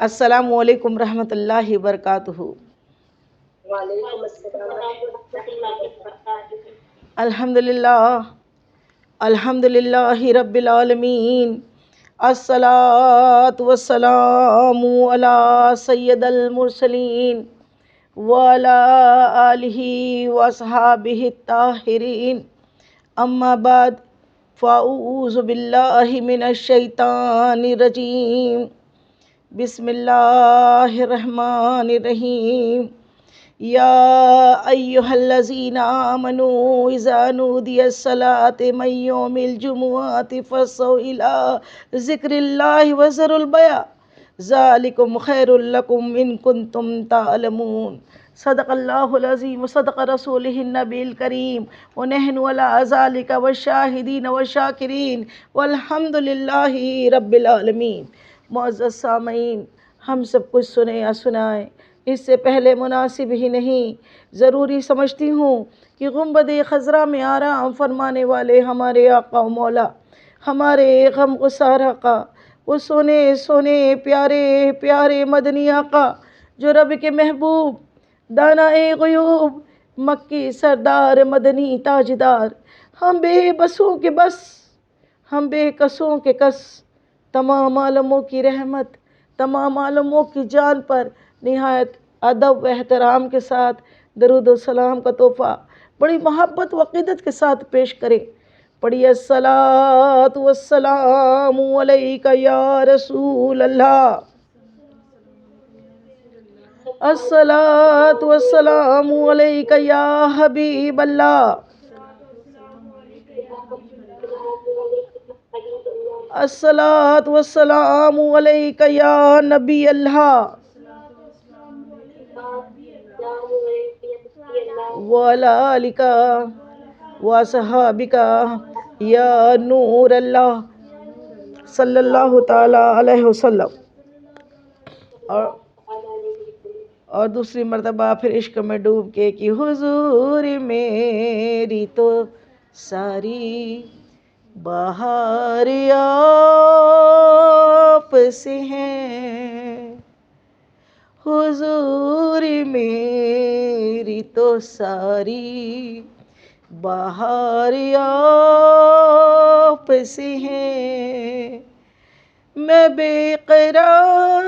السلام علیکم رحمۃ اللہ وبرکاتہ۔ وعلیکم السلام ورحمۃ اللہ وبرکاتہ۔ الحمد للہ رب العالمین، الصلاۃ والسلام علی سید المرسلین وعلی آلہ واصحابہ الطاہرین، اما بعد فاعوذ باللہ من الشیطان الرجیم، بسم اللہ الرحمن الرحیم۔ یا ایہا الذین آمنوا اذا نودی الصلاۃ من یوم الجمعۃ فاسعوا الی ذکر اللہ وذروا البیع ذلکم خیر لکم ان کنتم تعلمون۔ صدق اللہ العظیم وصدق رسولہ النبی الکریم ونحن علی ذلک والشاہدین والشاکرین والحمد للہ رب العالمین۔ معزز سامعین، ہم سب کچھ سنیں یا سنائیں اس سے پہلے مناسب ہی نہیں، ضروری سمجھتی ہوں کہ گنبد خضرا میں آرام فرمانے والے ہمارے آقا و مولا، ہمارے غم گسار آقا، وہ سونے سونے پیارے پیارے مدنی آقا جو رب کے محبوب، دانا غیوب، مکی سردار، مدنی تاجدار، ہم بے بسوں کے بس، ہم بے کسوں کے کس، تمام عالموں کی رحمت، تمام عالموں کی جان پر نہایت ادب و احترام کے ساتھ درود و سلام کا تحفہ بڑی محبت و عقیدت کے ساتھ پیش کریں۔ پڑھیے الصلاۃ والسلام علیک یا رسول اللہ، الصلاۃ والسلام علیک یا حبیب اللہ، الصلاۃ والسلام علیک یا نبی اللہ، وعلی آلک وصحابک یا نور اللہ صلی اللہ تعالی علیہ وسلم۔ اور دوسری مرتبہ پھر عشق میں ڈوب کے کہ حضور میری تو ساری بہار آپ سے ہے، حضور میری تو ساری بہار آپ سے ہے، میں بے قرار،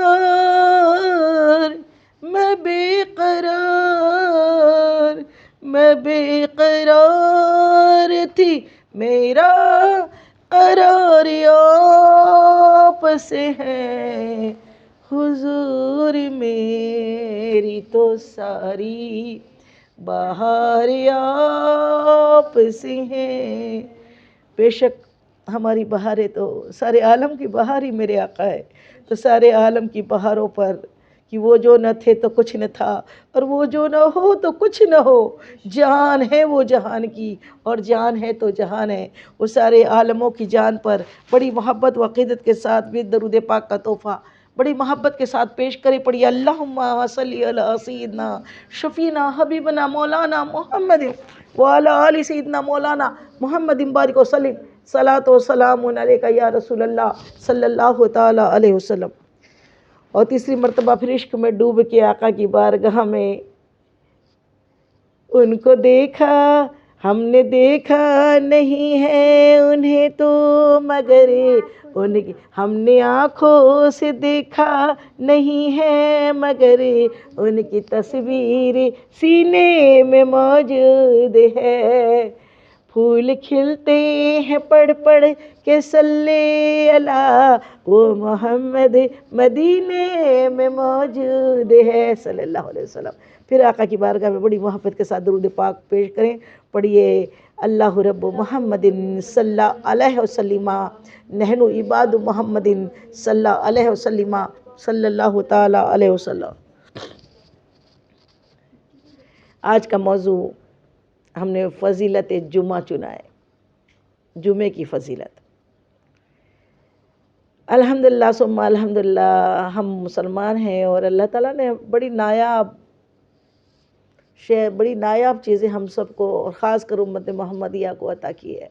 میں بے قرار، میں بے قرار تھی، میرا قرار آپ سے ہے، حضور میری تو ساری بہار آپ سے ہے۔ بے شک ہماری بہاریں تو سارے عالم کی بہار ہی میرے آقا ہے، تو سارے عالم کی بہاروں پر کہ وہ جو نہ تھے تو کچھ نہ تھا، اور وہ جو نہ ہو تو کچھ نہ ہو، جان ہے وہ جہان کی اور جان ہے تو جہان ہے، وہ سارے عالموں کی جان پر بڑی محبت و عقیدت کے ساتھ بھی درود پاک کا تحفہ بڑی محبت کے ساتھ پیش کرے۔ پڑھیے اللہم صلی علی سیدنا شفینا حبیبنا مولانا محمد وعلی آل سیدنا مولانا محمد بارک وسلم، صلاۃ و سلام علیک یا رسول اللہ صلی اللہ تعالی علیہ وسلم۔ اور تیسری مرتبہ پھر عشق میں ڈوب کے آقا کی بارگاہ میں ان کو دیکھا ہم نے دیکھا نہیں ہے انہیں تو مگر ان کی، ہم نے آنکھوں سے دیکھا نہیں ہے مگر ان کی تصویر سینے میں موجود ہے، پھول کھلتے ہیں پڑھ پڑھ کے صلی اللہ، وہ محمد مدینے میں موجود ہے صلی اللہ علیہ وسلم۔ پھر آقا کی بارگاہ میں بڑی محبت کے ساتھ درود پاک پیش کریں۔ پڑھیے اللہ رب محمد صلی علیہ وسلم، نحن عباد محمد صلی علیہ وسلم، صلی اللہ تعالی علیہ وسلم۔ آج کا موضوع ہم نے فضیلت جمعہ چنا ہے، جمعے کی فضیلت۔ الحمدللہ ثم الحمدللہ، ہم مسلمان ہیں اور اللہ تعالیٰ نے بڑی نایاب چیزیں ہم سب کو اور خاص کر امت محمدیہ کو عطا کی ہے۔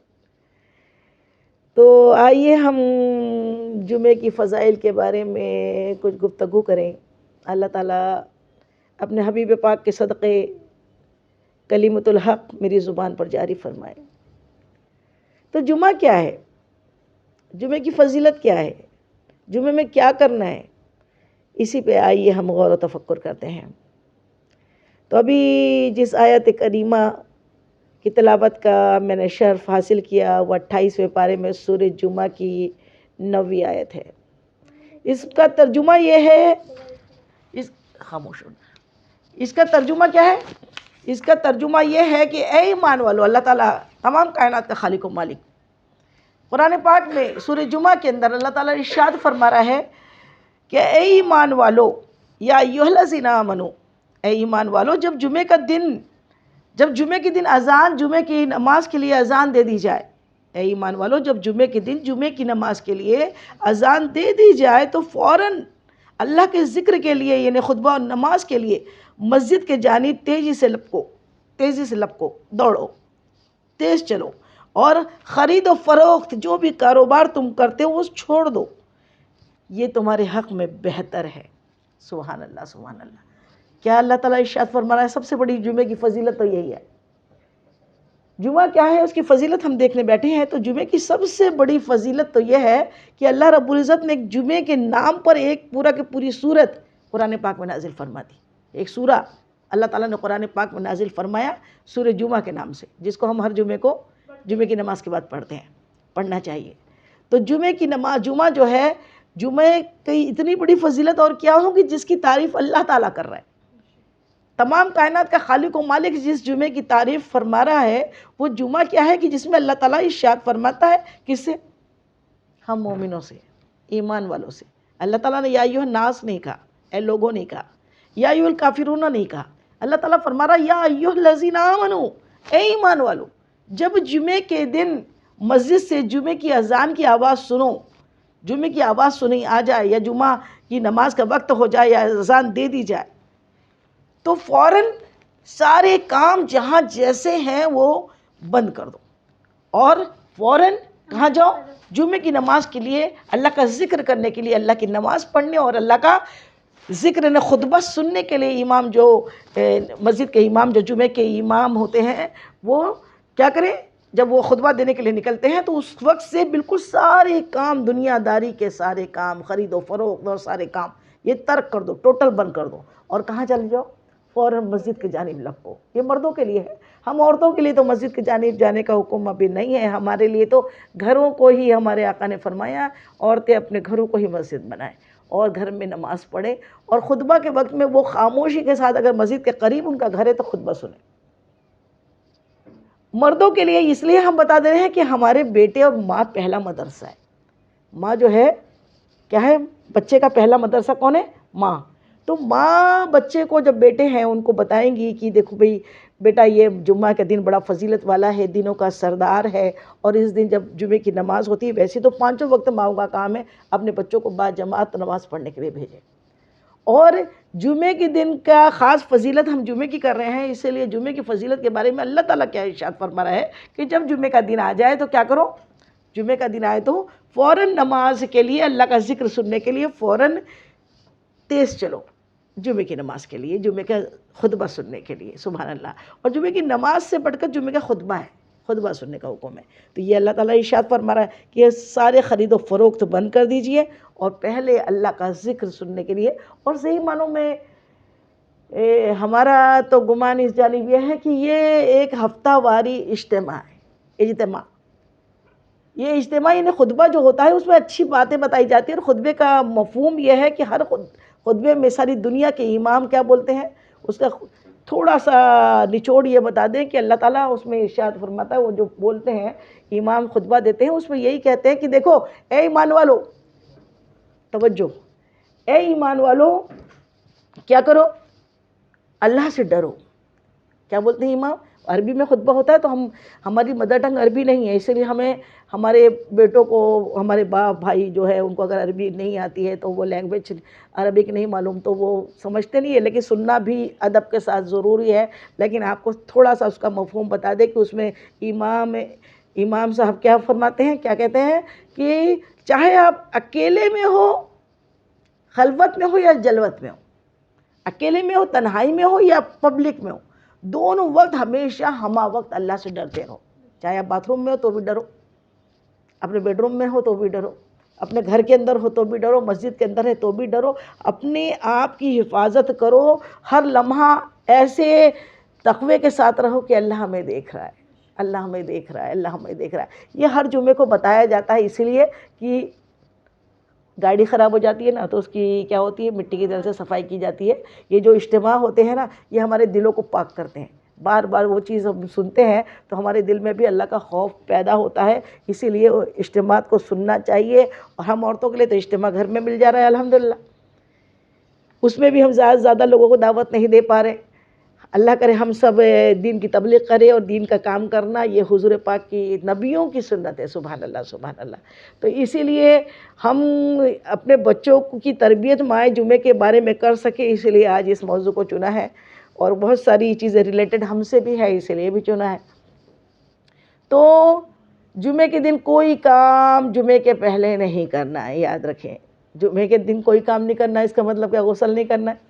تو آئیے ہم جمعے کی فضائل کے بارے میں کچھ گفتگو کریں. اللہ تعالیٰ اپنے حبیب پاک کے صدقے کلمۃ الحق میری زبان پر جاری فرمائے. تو جمعہ کیا ہے؟ جمعے کی فضیلت کیا ہے؟ جمعے میں کیا کرنا ہے؟ اسی پہ آئیے ہم غور و تفکر کرتے ہیں. تو ابھی جس آیت کریمہ کی تلاوت کا میں نے شرف حاصل کیا وہ 28ویں پارے میں سورہ جمعہ کی 9ویں آیت ہے. اس کا ترجمہ یہ ہے، خاموش ہونا. اس کا ترجمہ کیا ہے؟ اس کا ترجمہ یہ ہے کہ اے ایمان والو، اللہ تعالیٰ تمام کائنات کا خالق و مالک، قرآن پاک میں سورہ جمعہ کے اندر اللہ تعالیٰ ارشاد فرما رہا ہے کہ اے ایمان والو یا ایھا الذین آمنو، اے ایمان والو، جب جمعے کے دن اذان، جمعے کی نماز کے لیے اذان دے دی جائے، اے ایمان والو، جب جمعے کے دن جمعے کی نماز کے لیے اذان دے دی جائے تو فوراً اللہ کے ذکر کے لیے، یعنی خطبہ اور نماز کے لیے مسجد کے جانب تیزی سے لپکو، دوڑو، تیز چلو، اور خرید و فروخت جو بھی کاروبار تم کرتے ہو وہ چھوڑ دو، یہ تمہارے حق میں بہتر ہے. سبحان اللہ، سبحان اللہ. کیا اللہ تعالیٰ ارشاد فرما رہا ہے؟ سب سے بڑی جمعے کی فضیلت تو یہی ہے. جمعہ کیا ہے، اس کی فضیلت ہم دیکھنے بیٹھے ہیں. تو جمعے کی سب سے بڑی فضیلت تو یہ ہے کہ اللہ رب العزت نے ایک جمعے کے نام پر ایک پورا کی پوری سورت قرآن پاک میں نازل فرما دی. ایک سورہ اللہ تعالیٰ نے قرآن پاک میں نازل فرمایا سورہ جمعہ کے نام سے، جس کو ہم ہر جمعے کی نماز کے بعد پڑھتے ہیں، پڑھنا چاہیے. تو جمعے کی نماز، جمعہ جو ہے، جمعے کی اتنی بڑی فضیلت اور کیا ہوگی جس کی تعریف اللہ تعالیٰ کر رہا ہے. تمام کائنات کا خالق و مالک جس جمعے کی تعریف فرما رہا ہے، وہ جمعہ کیا ہے کہ جس میں اللہ تعالیٰ ارشاد فرماتا ہے کس سے؟ ہم مومنوں سے، ایمان والوں سے. اللہ تعالیٰ نے یا ایھا الناس نہیں کہا، اے لوگوں نہیں کہا، یا ایھا الکافرون نہیں کہا. اللہ تعالیٰ فرما رہا یا ایھا الذین آمنو، اے ایمان والو، جب جمعے کے دن مسجد سے جمعے کی اذان کی آواز سنو، جمعے کی آواز سنی آ جائے، یا جمعہ کی نماز کا وقت ہو جائے، یا اذان دے دی جائے، تو فوراً سارے کام جہاں جیسے ہیں وہ بند کر دو، اور فوراً کہاں جاؤ؟ جمعے کی نماز کے لیے، اللہ کا ذکر کرنے کے لیے، اللہ کی نماز پڑھنے اور اللہ کا ذکر نے خطبہ سننے کے لیے. امام جو مسجد کے امام، جو جمعے کے امام ہوتے ہیں، وہ کیا کریں؟ جب وہ خطبہ دینے کے لیے نکلتے ہیں تو اس وقت سے بالکل سارے کام، دنیا داری کے سارے کام، خرید و فروخت اور سارے کام، یہ ترک کر دو، ٹوٹل بند کر دو، اور کہاں چلے جاؤ؟ فوراً مسجد کی جانب لپکو. یہ مردوں کے لیے ہے. ہم عورتوں کے لیے تو مسجد کی جانب جانے کا حکم ابھی نہیں ہے. ہمارے لیے تو گھروں کو ہی ہمارے آقا نے فرمایا عورتیں اپنے گھروں کو ہی مسجد بنائیں اور گھر میں نماز پڑھیں، اور خطبہ کے وقت میں وہ خاموشی کے ساتھ، اگر مسجد کے قریب ان کا گھر ہے تو خطبہ سنیں. مردوں کے لیے اس لیے ہم بتا دے رہے ہیں کہ ہمارے بیٹے اور ماں پہلا مدرسہ ہے. ماں جو ہے کیا ہے؟ بچے کا پہلا مدرسہ کون ہے؟ ماں. تو ماں بچے کو، جب بیٹے ہیں ان کو بتائیں گی کہ دیکھو بھئی بیٹا، یہ جمعہ کا دن بڑا فضیلت والا ہے، دنوں کا سردار ہے، اور اس دن جب جمعے کی نماز ہوتی ہے، ویسے تو 5 وقت ماؤں کا کام ہے اپنے بچوں کو با جماعت نماز پڑھنے کے لیے بھیجیں. اور جمعے کے دن کا خاص فضیلت ہم جمعے کی کر رہے ہیں، اسی لیے جمعے کی فضیلت کے بارے میں اللہ تعالیٰ کیا ارشاد فرما رہا ہے کہ جب جمعے کا دن آ جائے تو کیا کرو؟ جمعے کا دن آئے تو فوراً نماز کے لیے، اللہ کا ذکر سننے کے لیے فوراً تیز چلو جمعے کی نماز کے لیے، جمعے کا خطبہ سننے کے لیے. سبحان اللہ. اور جمعے کی نماز سے بڑھ کر جمعے کا خطبہ ہے، خطبہ سننے کا حکم ہے. تو یہ اللہ تعالیٰ ارشاد فرما رہا ہے کہ یہ سارے خرید و فروخت بند کر دیجئے اور پہلے اللہ کا ذکر سننے کے لیے. اور صحیح معنوں میں ہمارا تو گمان اس جانب یہ ہے کہ یہ ایک ہفتہ واری اجتماع ہے. یہ اجتماع یعنی خطبہ جو ہوتا ہے اس میں اچھی باتیں بتائی جاتی ہیں، اور خطبے کا مفہوم یہ ہے کہ ہر خطبے میں ساری دنیا کے امام کیا بولتے ہیں، اس کا تھوڑا سا نچوڑ یہ بتا دیں کہ اللہ تعالیٰ اس میں ارشاد فرماتا ہے، وہ جو بولتے ہیں امام خطبہ دیتے ہیں اس میں یہی کہتے ہیں کہ دیکھو اے ایمان والو، توجہ، اے ایمان والو کیا کرو؟ اللہ سے ڈرو. کیا بولتے ہیں امام؟ عربی میں خطبہ ہوتا ہے تو ہماری مدر ٹنگ عربی نہیں ہے، اس لیے ہمیں ہمارے بیٹوں کو، ہمارے باپ بھائی جو ہے ان کو اگر عربی نہیں آتی ہے تو وہ لینگویج عربک نہیں معلوم تو وہ سمجھتے نہیں ہے، لیکن سننا بھی ادب کے ساتھ ضروری ہے. لیکن آپ کو تھوڑا سا اس کا مفہوم بتا دے کہ اس میں امام صاحب کیا فرماتے ہیں، کیا کہتے ہیں کہ چاہے آپ اکیلے میں ہو، خلوت میں ہو یا جلوت میں ہو، اکیلے میں ہو، تنہائی میں ہو یا پبلک میں ہو، دونوں وقت ہمیشہ ہمہ وقت اللہ سے ڈرتے رہو. چاہے آپ باتھ روم میں ہو تو بھی ڈرو، اپنے بیڈ روم میں ہو تو بھی ڈرو، اپنے گھر کے اندر ہو تو بھی ڈرو، مسجد کے اندر ہے تو بھی ڈرو. اپنے آپ کی حفاظت کرو، ہر لمحہ ایسے تقوی کے ساتھ رہو کہ اللہ ہمیں دیکھ رہا ہے، اللہ ہمیں دیکھ رہا ہے، اللہ ہمیں دیکھ رہا ہے. یہ ہر جمعے کو بتایا جاتا ہے اس لیے کہ گاڑی خراب ہو جاتی ہے نا تو اس کی کیا ہوتی ہے، مٹی کی جل سے صفائی کی جاتی ہے. یہ جو اجتماع ہوتے ہیں نا یہ ہمارے دلوں کو پاک کرتے ہیں. بار بار وہ چیز ہم سنتے ہیں تو ہمارے دل میں بھی اللہ کا خوف پیدا ہوتا ہے. اسی لیے اجتماعات کو سننا چاہیے. اور ہم عورتوں کے لیے تو اجتماع گھر میں مل جا رہا ہے الحمدللہ، اس میں بھی ہم زیادہ سے زیادہ لوگوں کو دعوت نہیں دے پا رہے. اللہ کرے ہم سب دین کی تبلیغ کرے اور دین کا کام کرنا یہ حضور پاک کی نبیوں کی سنت ہے. سبحان اللہ سبحان اللہ. تو اسی لیے ہم اپنے بچوں کی تربیت مائع جمعے کے بارے میں کر سکے، اسی لیے آج اس موضوع کو چنا ہے. اور بہت ساری چیزیں ریلیٹڈ ہم سے بھی ہے اسی لیے بھی چنا ہے. تو جمعے کے دن کوئی کام جمعے کے پہلے نہیں کرنا ہے، یاد رکھیں. جمعے کے دن کوئی کام نہیں کرنا ہے، اس کا مطلب کیا، غسل نہیں کرنا ہے،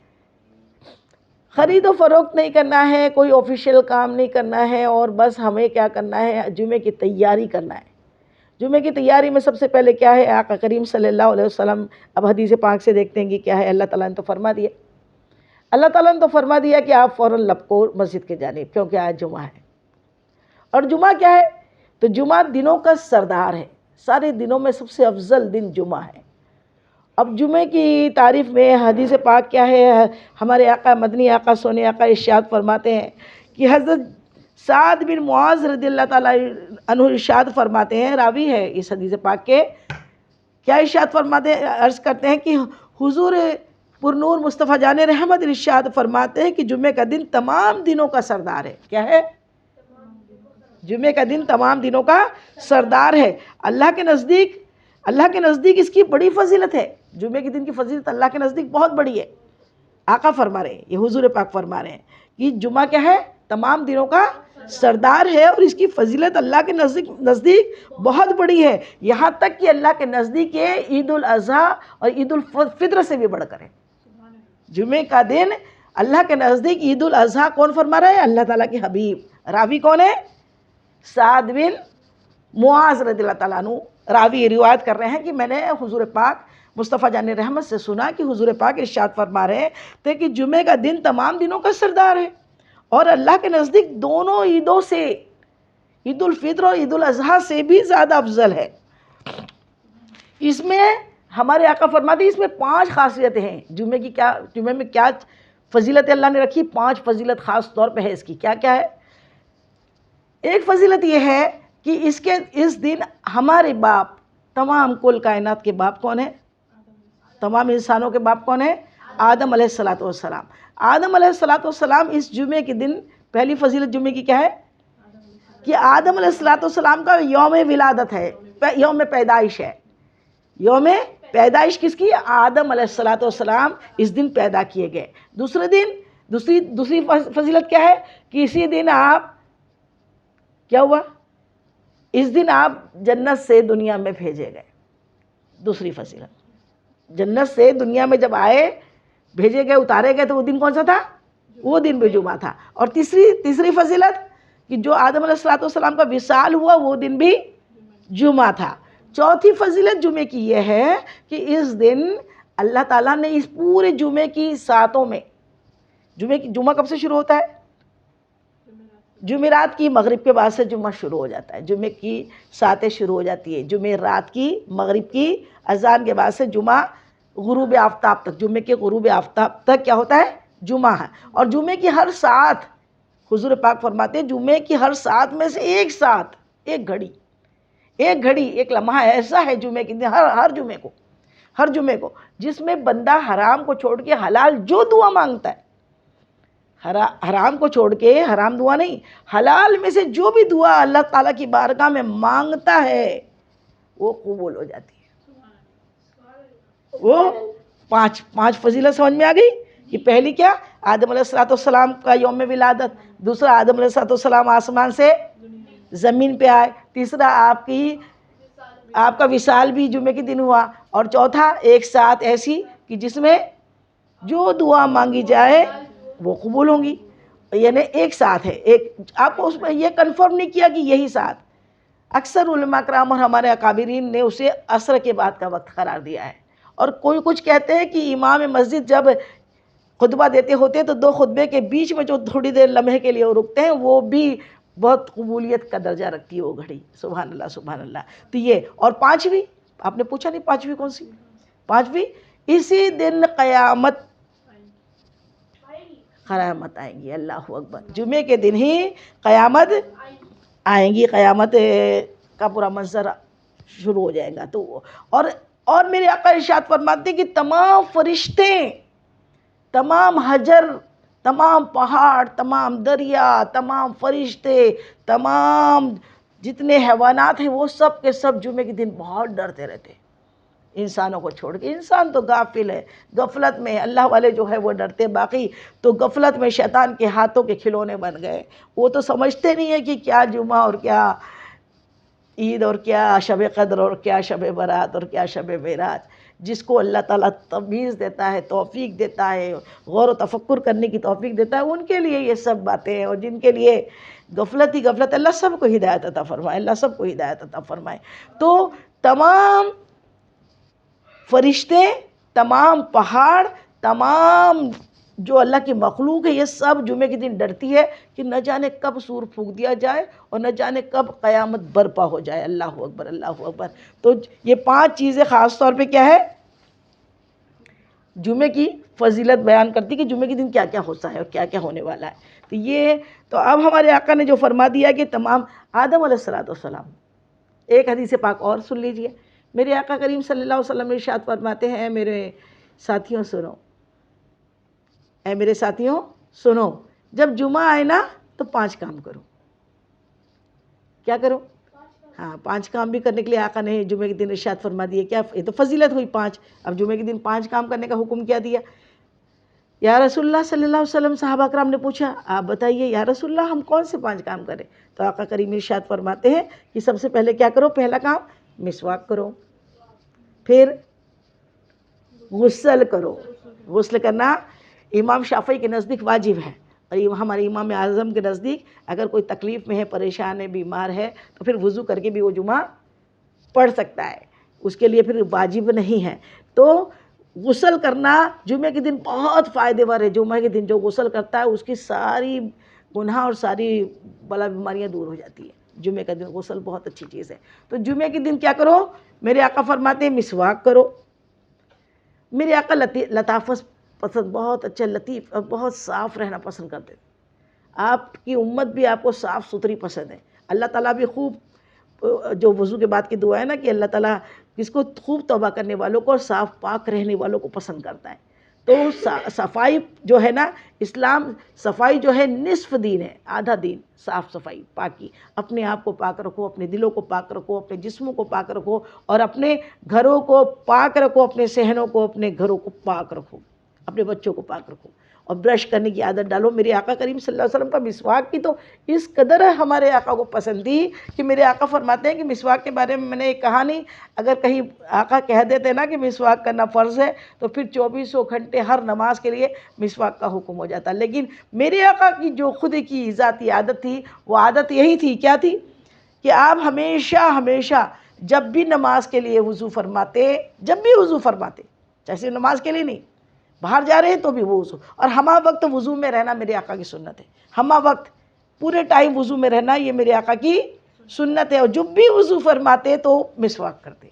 خرید و فروخت نہیں کرنا ہے، کوئی آفیشیل کام نہیں کرنا ہے. اور بس ہمیں کیا کرنا ہے، جمعے کی تیاری کرنا ہے. جمعے کی تیاری میں سب سے پہلے کیا ہے، آقا کریم صلی اللہ علیہ وسلم، اب حدیث پاک سے دیکھتے ہیں کہ کیا ہے. اللہ تعالیٰ نے تو فرما دیا، اللہ تعالیٰ نے تو فرما دیا کہ آپ فوراً لپکو مسجد کے جانب، کیونکہ آج جمعہ ہے. اور جمعہ کیا ہے، تو جمعہ دنوں کا سردار ہے. سارے دنوں میں سب سے افضل دن جمعہ ہے. اب جمعے کی تعریف میں حدیث پاک کیا ہے، ہمارے آقا مدنی آقا سونے آقا ارشاد فرماتے ہیں کہ حضرت سعد بن معاذ رضی اللہ تعالیٰ عنہ ارشاد فرماتے ہیں، راوی ہے اس حدیث پاک کے، کیا ارشاد فرماتے ہیں، عرض کرتے ہیں کہ حضور پر نور مصطفیٰ جان رحمت ارشاد فرماتے ہیں کہ جمعے کا دن تمام دنوں کا سردار ہے. کیا ہے، جمعے کا دن تمام دنوں کا سردار ہے. اللہ کے نزدیک اس کی بڑی فضیلت ہے. جمعے کے دن کی فضیلت اللہ کے نزدیک بہت بڑی ہے. آقا فرما رہے ہیں، یہ حضور پاک فرما رہے ہیں کہ جمعہ کیا ہے، تمام دنوں کا سردار ہے اور اس کی فضیلت اللہ کے نزدیک بہت بڑی ہے. یہاں تک کہ اللہ کے نزدیک یہ عید الاضحیٰ اور عید الفطر سے بھی بڑھ کر ہے. جمعے کا دن اللہ کے نزدیک عید الاضحیٰ کون فرما رہا ہے، اللہ تعالیٰ کے حبیب. راوی کون ہے، سعد بن معاذ رضی اللہ تعالیٰ عنہ. راوی روایت کر رہے ہیں کہ میں نے حضور پاک مصطفیٰ جان رحمت سے سنا کہ حضور پاک ارشاد فرما رہے تھے کہ جمعے کا دن تمام دنوں کا سردار ہے اور اللہ کے نزدیک دونوں عیدوں سے، عید الفطر اور عید الاضحیٰ سے بھی زیادہ افضل ہے. اس میں ہمارے آقا فرماتے ہیں اس میں 5 خاصیتیں ہیں. جمعے میں کیا فضیلت اللہ نے رکھی، 5 فضیلت خاص طور پہ ہے اس کی. کیا کیا ہے، ایک فضیلت یہ ہے کہ اس دن ہمارے باپ، تمام کل کائنات کے باپ کون ہیں، تمام انسانوں کے باپ کون ہیں، آدم علیہ السلام. آدم علیہ السلام اس جمعے کے دن، پہلی فضیلت جمعے کی کیا ہے کہ آدم علیہ السلام کا یوم ولادت ہے، یوم پیدائش ہے. یوم پیدائش کس کی، آدم علیہ السلام اس دن پیدا کیے گئے. دوسری فضیلت کیا ہے کہ اسی دن آپ کیا ہوا، اس دن آپ جنت سے دنیا میں بھیجے گئے. دوسری فضیلت، جنت سے دنیا میں جب آئے، بھیجے گئے، اتارے گئے، تو وہ دن کون سا تھا، وہ دن بھی جمعہ تھا. اور تیسری فضیلت کہ جو آدم علیہ السلام کا وصال ہوا وہ دن بھی جمعہ تھا. چوتھی فضیلت جمعے کی یہ ہے کہ اس دن اللہ تعالیٰ نے اس پورے جمعے کی ساتوں میں، جمعہ کب سے شروع ہوتا ہے، جمعرات کی مغرب کے بعد سے جمعہ شروع ہو جاتا ہے. جمعے کی ساتیں شروع ہو جاتی ہے جمعرات کی مغرب کی اذان کے بعد سے. جمعہ غروب آفتاب تک، جمعے کے غروب آفتاب تک کیا ہوتا ہے، جمعہ ہے. اور جمعے کی ہر ساتھ، حضور پاک فرماتے ہیں جمعے کی ہر ساتھ میں سے ایک ساتھ، ایک گھڑی، ایک لمحہ ایسا ہے جمعے کے دن، ہر جمعے کو جس میں بندہ حرام کو چھوڑ کے حلال جو دعا مانگتا ہے، حرام کو چھوڑ کے، حرام دعا نہیں، حلال میں سے جو بھی دعا اللہ تعالیٰ کی بارگاہ میں مانگتا ہے وہ قبول ہو جاتی ہے. وہ پانچ فضیلت سمجھ میں آ گئی. کہ پہلی کیا، آدم علیہ السلام کا یوم ولادت. دوسرا، آدم علیہ السلام آسمان سے زمین پہ آئے. تیسرا آپ کا وصال بھی جمعے کے دن ہوا، اور چوتھا ایک ساتھ ایسی کہ جس میں جو دعا مانگی جائے وہ قبول ہوں گی، یعنی ایک ساتھ ہے، ایک آپ کو اس میں یہ کنفرم نہیں کیا کہ یہی ساتھ. اکثر علماء کرام اور ہمارے اکابرین نے اسے عصر کے بعد کا وقت قرار دیا ہے، اور کوئی کچھ کہتے ہیں کہ امام مسجد جب خطبہ دیتے ہوتے ہیں تو دو خطبے کے بیچ میں جو تھوڑی دیر لمحے کے لیے وہ رکتے ہیں وہ بھی بہت قبولیت کا درجہ رکھتی ہے وہ گھڑی. سبحان اللہ سبحان اللہ. تو یہ، اور پانچویں آپ نے پوچھا نہیں پانچویں کون سی؟ پانچویں اسی دن قیامت آئیں گی. اللہ اکبر. جمعے کے دن ہی قیامت آئیں گی، قیامت کا پورا منظر شروع ہو جائے گا. تو اور میرے آقا ارشاد فرماتے ہیں کہ تمام فرشتے، تمام حجر، تمام پہاڑ، تمام دریا، تمام فرشتے، تمام جتنے حیوانات ہیں وہ سب کے سب جمعے کے دن بہت ڈرتے رہتے ہیں انسانوں کو چھوڑ کے. انسان تو غافل ہے، غفلت میں ہے. اللہ والے جو ہے وہ ڈرتے، باقی تو غفلت میں شیطان کے ہاتھوں کے کھلونے بن گئے. وہ تو سمجھتے نہیں ہیں کہ کیا جمعہ اور کیا عید اور کیا شب قدر اور کیا شب برات اور کیا شب معراج. جس کو اللہ تعالیٰ تمیز دیتا ہے، توفیق دیتا ہے، غور و تفکر کرنے کی توفیق دیتا ہے، ان کے لیے یہ سب باتیں ہیں. اور جن کے لیے غفلت ہی غفلت، اللہ سب کو ہدایت عطا فرمائے، اللہ سب کو ہدایت عطا فرمائے. تو تمام فرشتے، تمام پہاڑ، تمام جو اللہ کی مخلوق ہے، یہ سب جمعے کے دن ڈرتی ہے کہ نہ جانے کب سور پھونک دیا جائے اور نہ جانے کب قیامت برپا ہو جائے. اللہ اکبر اللہ اکبر. تو یہ پانچ چیزیں خاص طور پہ کیا ہے، جمعے کی فضیلت بیان کرتی کہ جمعے کے دن کیا کیا ہوتا ہے اور کیا کیا ہونے والا ہے. تو اب ہمارے آقا نے جو فرما دیا کہ تمام آدم علیہ السلام. ایک حدیث پاک اور سن لیجئے. میرے آقا کریم صلی اللہ علیہ وسلم ارشاد فرماتے ہیں، میرے ساتھیوں سنو، اے میرے ساتھیوں سنو، جب جمعہ آئے نا تو 5 کام کرو. کیا کرو؟ ہاں 5 کام بھی کرنے کے لیے آقا نے جمعے کے دن ارشاد فرما دیے. کیا؟ یہ تو فضیلت ہوئی 5. اب جمعے کے دن 5 کام کرنے کا حکم کیا دیا؟ یا رسول اللہ صلی اللہ علیہ وسلم، صحابہ کرام نے پوچھا آپ بتائیے یا رسول اللہ ہم کون سے 5 کام کریں؟ تو آقا کریم ارشاد فرماتے ہیں کہ سب سے پہلے کیا کرو؟ پہلا کام مسواک کرو، پھر غسل کرو. غسل کرنا امام شافعی کے نزدیک واجب ہے، اور ہمارے امام اعظم کے نزدیک اگر کوئی تکلیف میں ہے، پریشان ہے، بیمار ہے تو پھر وضو کر کے بھی وہ جمعہ پڑھ سکتا ہے، اس کے لیے پھر واجب نہیں ہے. تو غسل کرنا جمعے کے دن بہت فائدے مند ہے. جمعے کے دن جو غسل کرتا ہے اس کی ساری گناہ اور ساری بلا بیماریاں دور ہو جاتی ہیں. جمعے کا دن غسل بہت اچھی چیز ہے. تو جمعے کے دن کیا کرو؟ میرے آقا فرماتے ہیں مسواک کرو. میرے آقا لطافت پسند، بہت اچھا لطیف اور بہت صاف رہنا پسند کرتے ہیں. آپ کی امت بھی آپ کو صاف ستھری پسند ہے. اللہ تعالیٰ بھی خوب، جو وضو کے بعد کی دعا ہے نا کہ اللہ تعالیٰ کس کو خوب توبہ کرنے والوں کو اور صاف پاک رہنے والوں کو پسند کرتا ہے. تو صفائی جو ہے نا، اسلام صفائی جو ہے نصف دین ہے، آدھا دین صاف صفائی پاکی. اپنے آپ کو پاک رکھو، اپنے دلوں کو پاک رکھو، اپنے جسموں کو پاک رکھو، اور اپنے گھروں کو پاک رکھو، اپنے صحنوں کو، اپنے گھروں کو پاک رکھو، اپنے بچوں کو پاک رکھو، اور برش کرنے کی عادت ڈالو. میرے آقا کریم صلی اللہ علیہ وسلم کا مسواک کی تو اس قدر ہمارے آقا کو پسند تھی کہ میرے آقا فرماتے ہیں کہ مسواک کے بارے میں نے ایک کہانی، اگر کہیں آقا کہہ دیتے نا کہ مسواک کرنا فرض ہے تو پھر 2400 گھنٹے ہر نماز کے لیے مسواک کا حکم ہو جاتا. لیکن میرے آقا کی جو خود کی ذاتی عادت تھی، وہ عادت یہی تھی. کیا تھی؟ کہ آپ ہمیشہ جب بھی نماز کے لیے وضو فرماتے، جب بھی وضو فرماتے، جیسے نماز کے لیے نہیں، باہر جا رہے ہیں تو بھی وہ وضو، اور ہمہ وقت وضو میں رہنا میرے آقا کی سنت ہے. ہمہ وقت پورے ٹائم وضو میں رہنا یہ میرے آقا کی سنت ہے. اور جب بھی وضو فرماتے تو مسواک کرتے،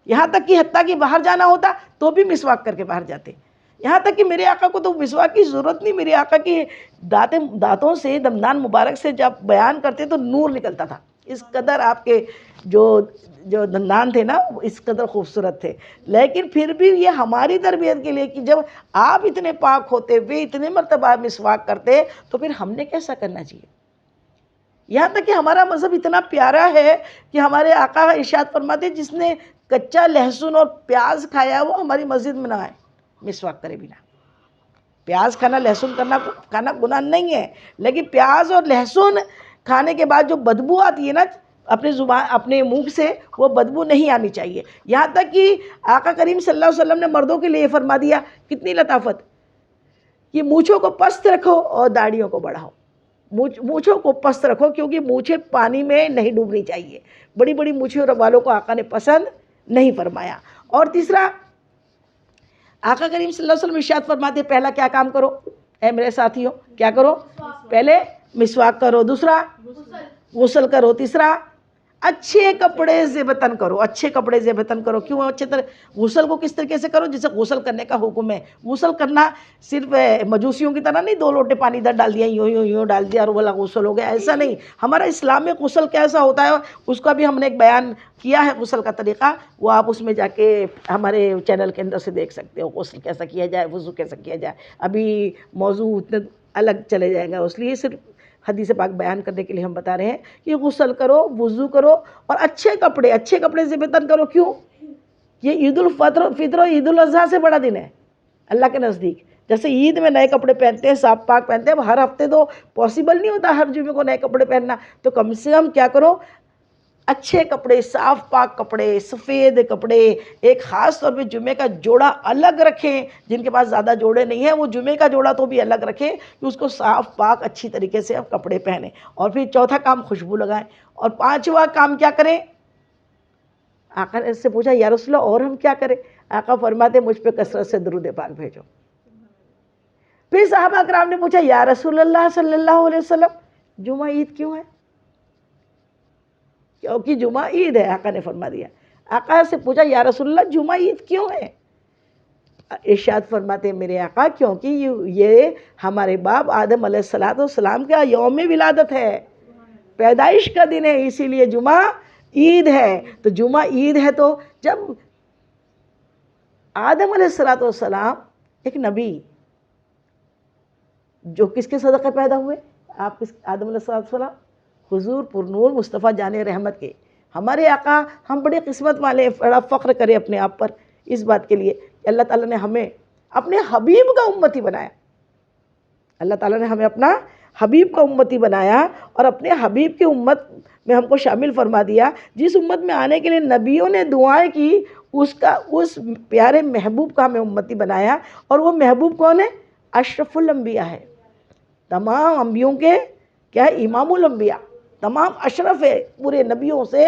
یہاں تک کہ حتیٰ کہ باہر جانا ہوتا تو بھی مسواک کر کے باہر جاتے. یہاں تک کہ میرے آقا کو تو مسواک کی ضرورت نہیں، میرے آقا کی دانتوں سے، دندان مبارک سے جب بیان کرتے تو نور نکلتا تھا. اس قدر آپ کے جو دندان تھے نا اس قدر خوبصورت تھے. لیکن پھر بھی یہ ہماری تربیت کے لیے کہ جب آپ اتنے پاک ہوتے ہوئے اتنے مرتبہ مسواک کرتے تو پھر ہم نے کیسا کرنا چاہیے. یہاں تک کہ ہمارا مذہب اتنا پیارا ہے کہ ہمارے آقا ارشاد فرماتے جس نے کچا لہسن اور پیاز کھایا وہ ہماری مسجد میں نہ آئے، مسواک کرے بنا. پیاز کھانا، لہسن کھانا گناہ نہیں ہے، لیکن پیاز اور لہسن کھانے کے بعد جو بدبو آتی ہے نا اپنے زبان اپنے منہ سے وہ بدبو نہیں آنی چاہیے. یہاں تک کہ آقا کریم صلی اللہ علیہ وسلم نے مردوں کے لیے فرما دیا، کتنی لطافت، کہ مونچھوں کو پست رکھو اور داڑھیوں کو بڑھاؤ. مونچھوں کو پست رکھو کیونکہ مونچھیں پانی میں نہیں ڈوبنی چاہیے. بڑی بڑی مونچھیں والوں کو آقا نے پسند نہیں فرمایا. اور تیسرا، آقا کریم صلی اللہ علیہ وسلم ارشاد فرماتے پہلا کیا کام کرو اے میرے ساتھیوں، کیا کرو؟ پہلے مسواک کرو، دوسرا غسل کرو، تیسرا اچھے کپڑے زیبتن کرو. اچھے کپڑے زیبتن کرو. کیوں اچھے طرح؟ غسل کو کس طریقے سے کرو جیسے غسل کرنے کا حکم ہے. غسل کرنا صرف مجوسیوں کی طرح نہیں 2 لوٹے پانی ادھر ڈال دیا، یوں ڈال دیا اور بولا غسل ہو گیا، ایسا نہیں. ہمارا اسلام میں غسل کیسا ہوتا ہے اس کا بھی ہم نے ایک بیان کیا ہے، غسل کا طریقہ، وہ آپ اس میں جا کے ہمارے چینل کے اندر سے دیکھ سکتے ہو، غسل کیسا کیا جائے، وضو کیسا کیا جائے. ابھی موضوع اتنے الگ چلے جائے گا، اس لیے صرف حدیث پاک بیان کرنے کے لیے ہم بتا رہے ہیں کہ غسل کرو، وضو کرو اور اچھے کپڑے زیبتن کرو. کیوں؟ یہ عید الفطر اور عید الاضحیٰ سے بڑا دن ہے اللہ کے نزدیک. جیسے عید میں نئے کپڑے پہنتے ہیں، صاف پاک پہنتے ہیں، ہر ہفتے تو پاسبل نہیں ہوتا ہر جمعے کو نئے کپڑے پہننا، تو کم سے کم کیا کرو، اچھے کپڑے، صاف پاک کپڑے، سفید کپڑے. ایک خاص طور پہ جمعے کا جوڑا الگ رکھیں، جن کے پاس زیادہ جوڑے نہیں ہیں وہ جمعے کا جوڑا تو بھی الگ رکھیں کہ اس کو صاف پاک اچھی طریقے سے آپ کپڑے پہنیں. اور پھر چوتھا کام خوشبو لگائیں. اور پانچواں کام کیا کریں؟ آقا نے اس سے پوچھا یا رسول اللہ اور ہم کیا کریں؟ آقا فرماتے مجھ پہ کثرت سے درود پاک بھیجو. پھر صحابہ کرام نے پوچھا یا رسول اللہ صلی اللہ علیہ وسلم جمعہ عید کیوں ہے؟ کیونکہ جمعہ عید ہے. آقا نے فرما دیا. آقا سے پوچھا یا رسول اللہ جمعہ عید کیوں ہے؟ ارشاد فرماتے میرے آقا کیونکہ یہ ہمارے باپ آدم علیہ السلام کا یوم ولادت ہے، پیدائش کا دن ہے، اسی لیے جمعہ عید ہے. تو جمعہ عید ہے تو جب آدم علیہ السلام ایک نبی جو کس کے صدقے پیدا ہوئے؟ آپ کس؟ آدم علیہ السلام حضور پر نور مصطفیٰ جان رحمت کے ہمارے آقا. ہم بڑے قسمت والے، بڑا فخر کرے اپنے آپ پر اس بات کے لیے کہ اللہ تعالیٰ نے ہمیں اپنے حبیب کا امتی بنایا. اللہ تعالیٰ نے ہمیں اپنا حبیب کا امتی بنایا اور اپنے حبیب کی امت میں ہم کو شامل فرما دیا. جس امت میں آنے کے لیے نبیوں نے دعائیں کی، اس پیارے محبوب کا ہمیں امتی بنایا. اور وہ محبوب کون ہے؟ اشرف الانبیاء ہے. تمام انبیوں کے کیا ہے؟ امام الانبیاء، تمام اشرف ہے. پورے نبیوں سے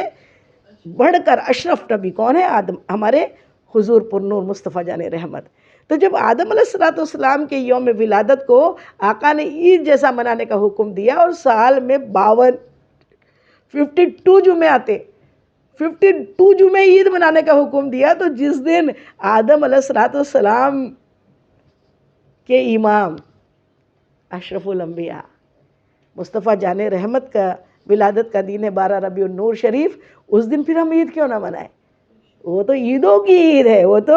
بڑھ کر اشرف نبی کون ہے؟ آدم، ہمارے حضور پر نور مصطفیٰ جان رحمت. تو جب آدم علیہ السلام کے یوم ولادت کو آقا نے عید جیسا منانے کا حکم دیا اور سال میں 52 جمعے آتے، 52 جمعے عید منانے کا حکم دیا، تو جس دن آدم علیہ السلام کے امام اشرف الانبیاء مصطفیٰ جان رحمت کا ولادت کا دن ہے 12 ربیع النور شریف، اس دن پھر ہم عید کیوں نہ منائیں؟ وہ تو عیدوں کی عید ہے، وہ تو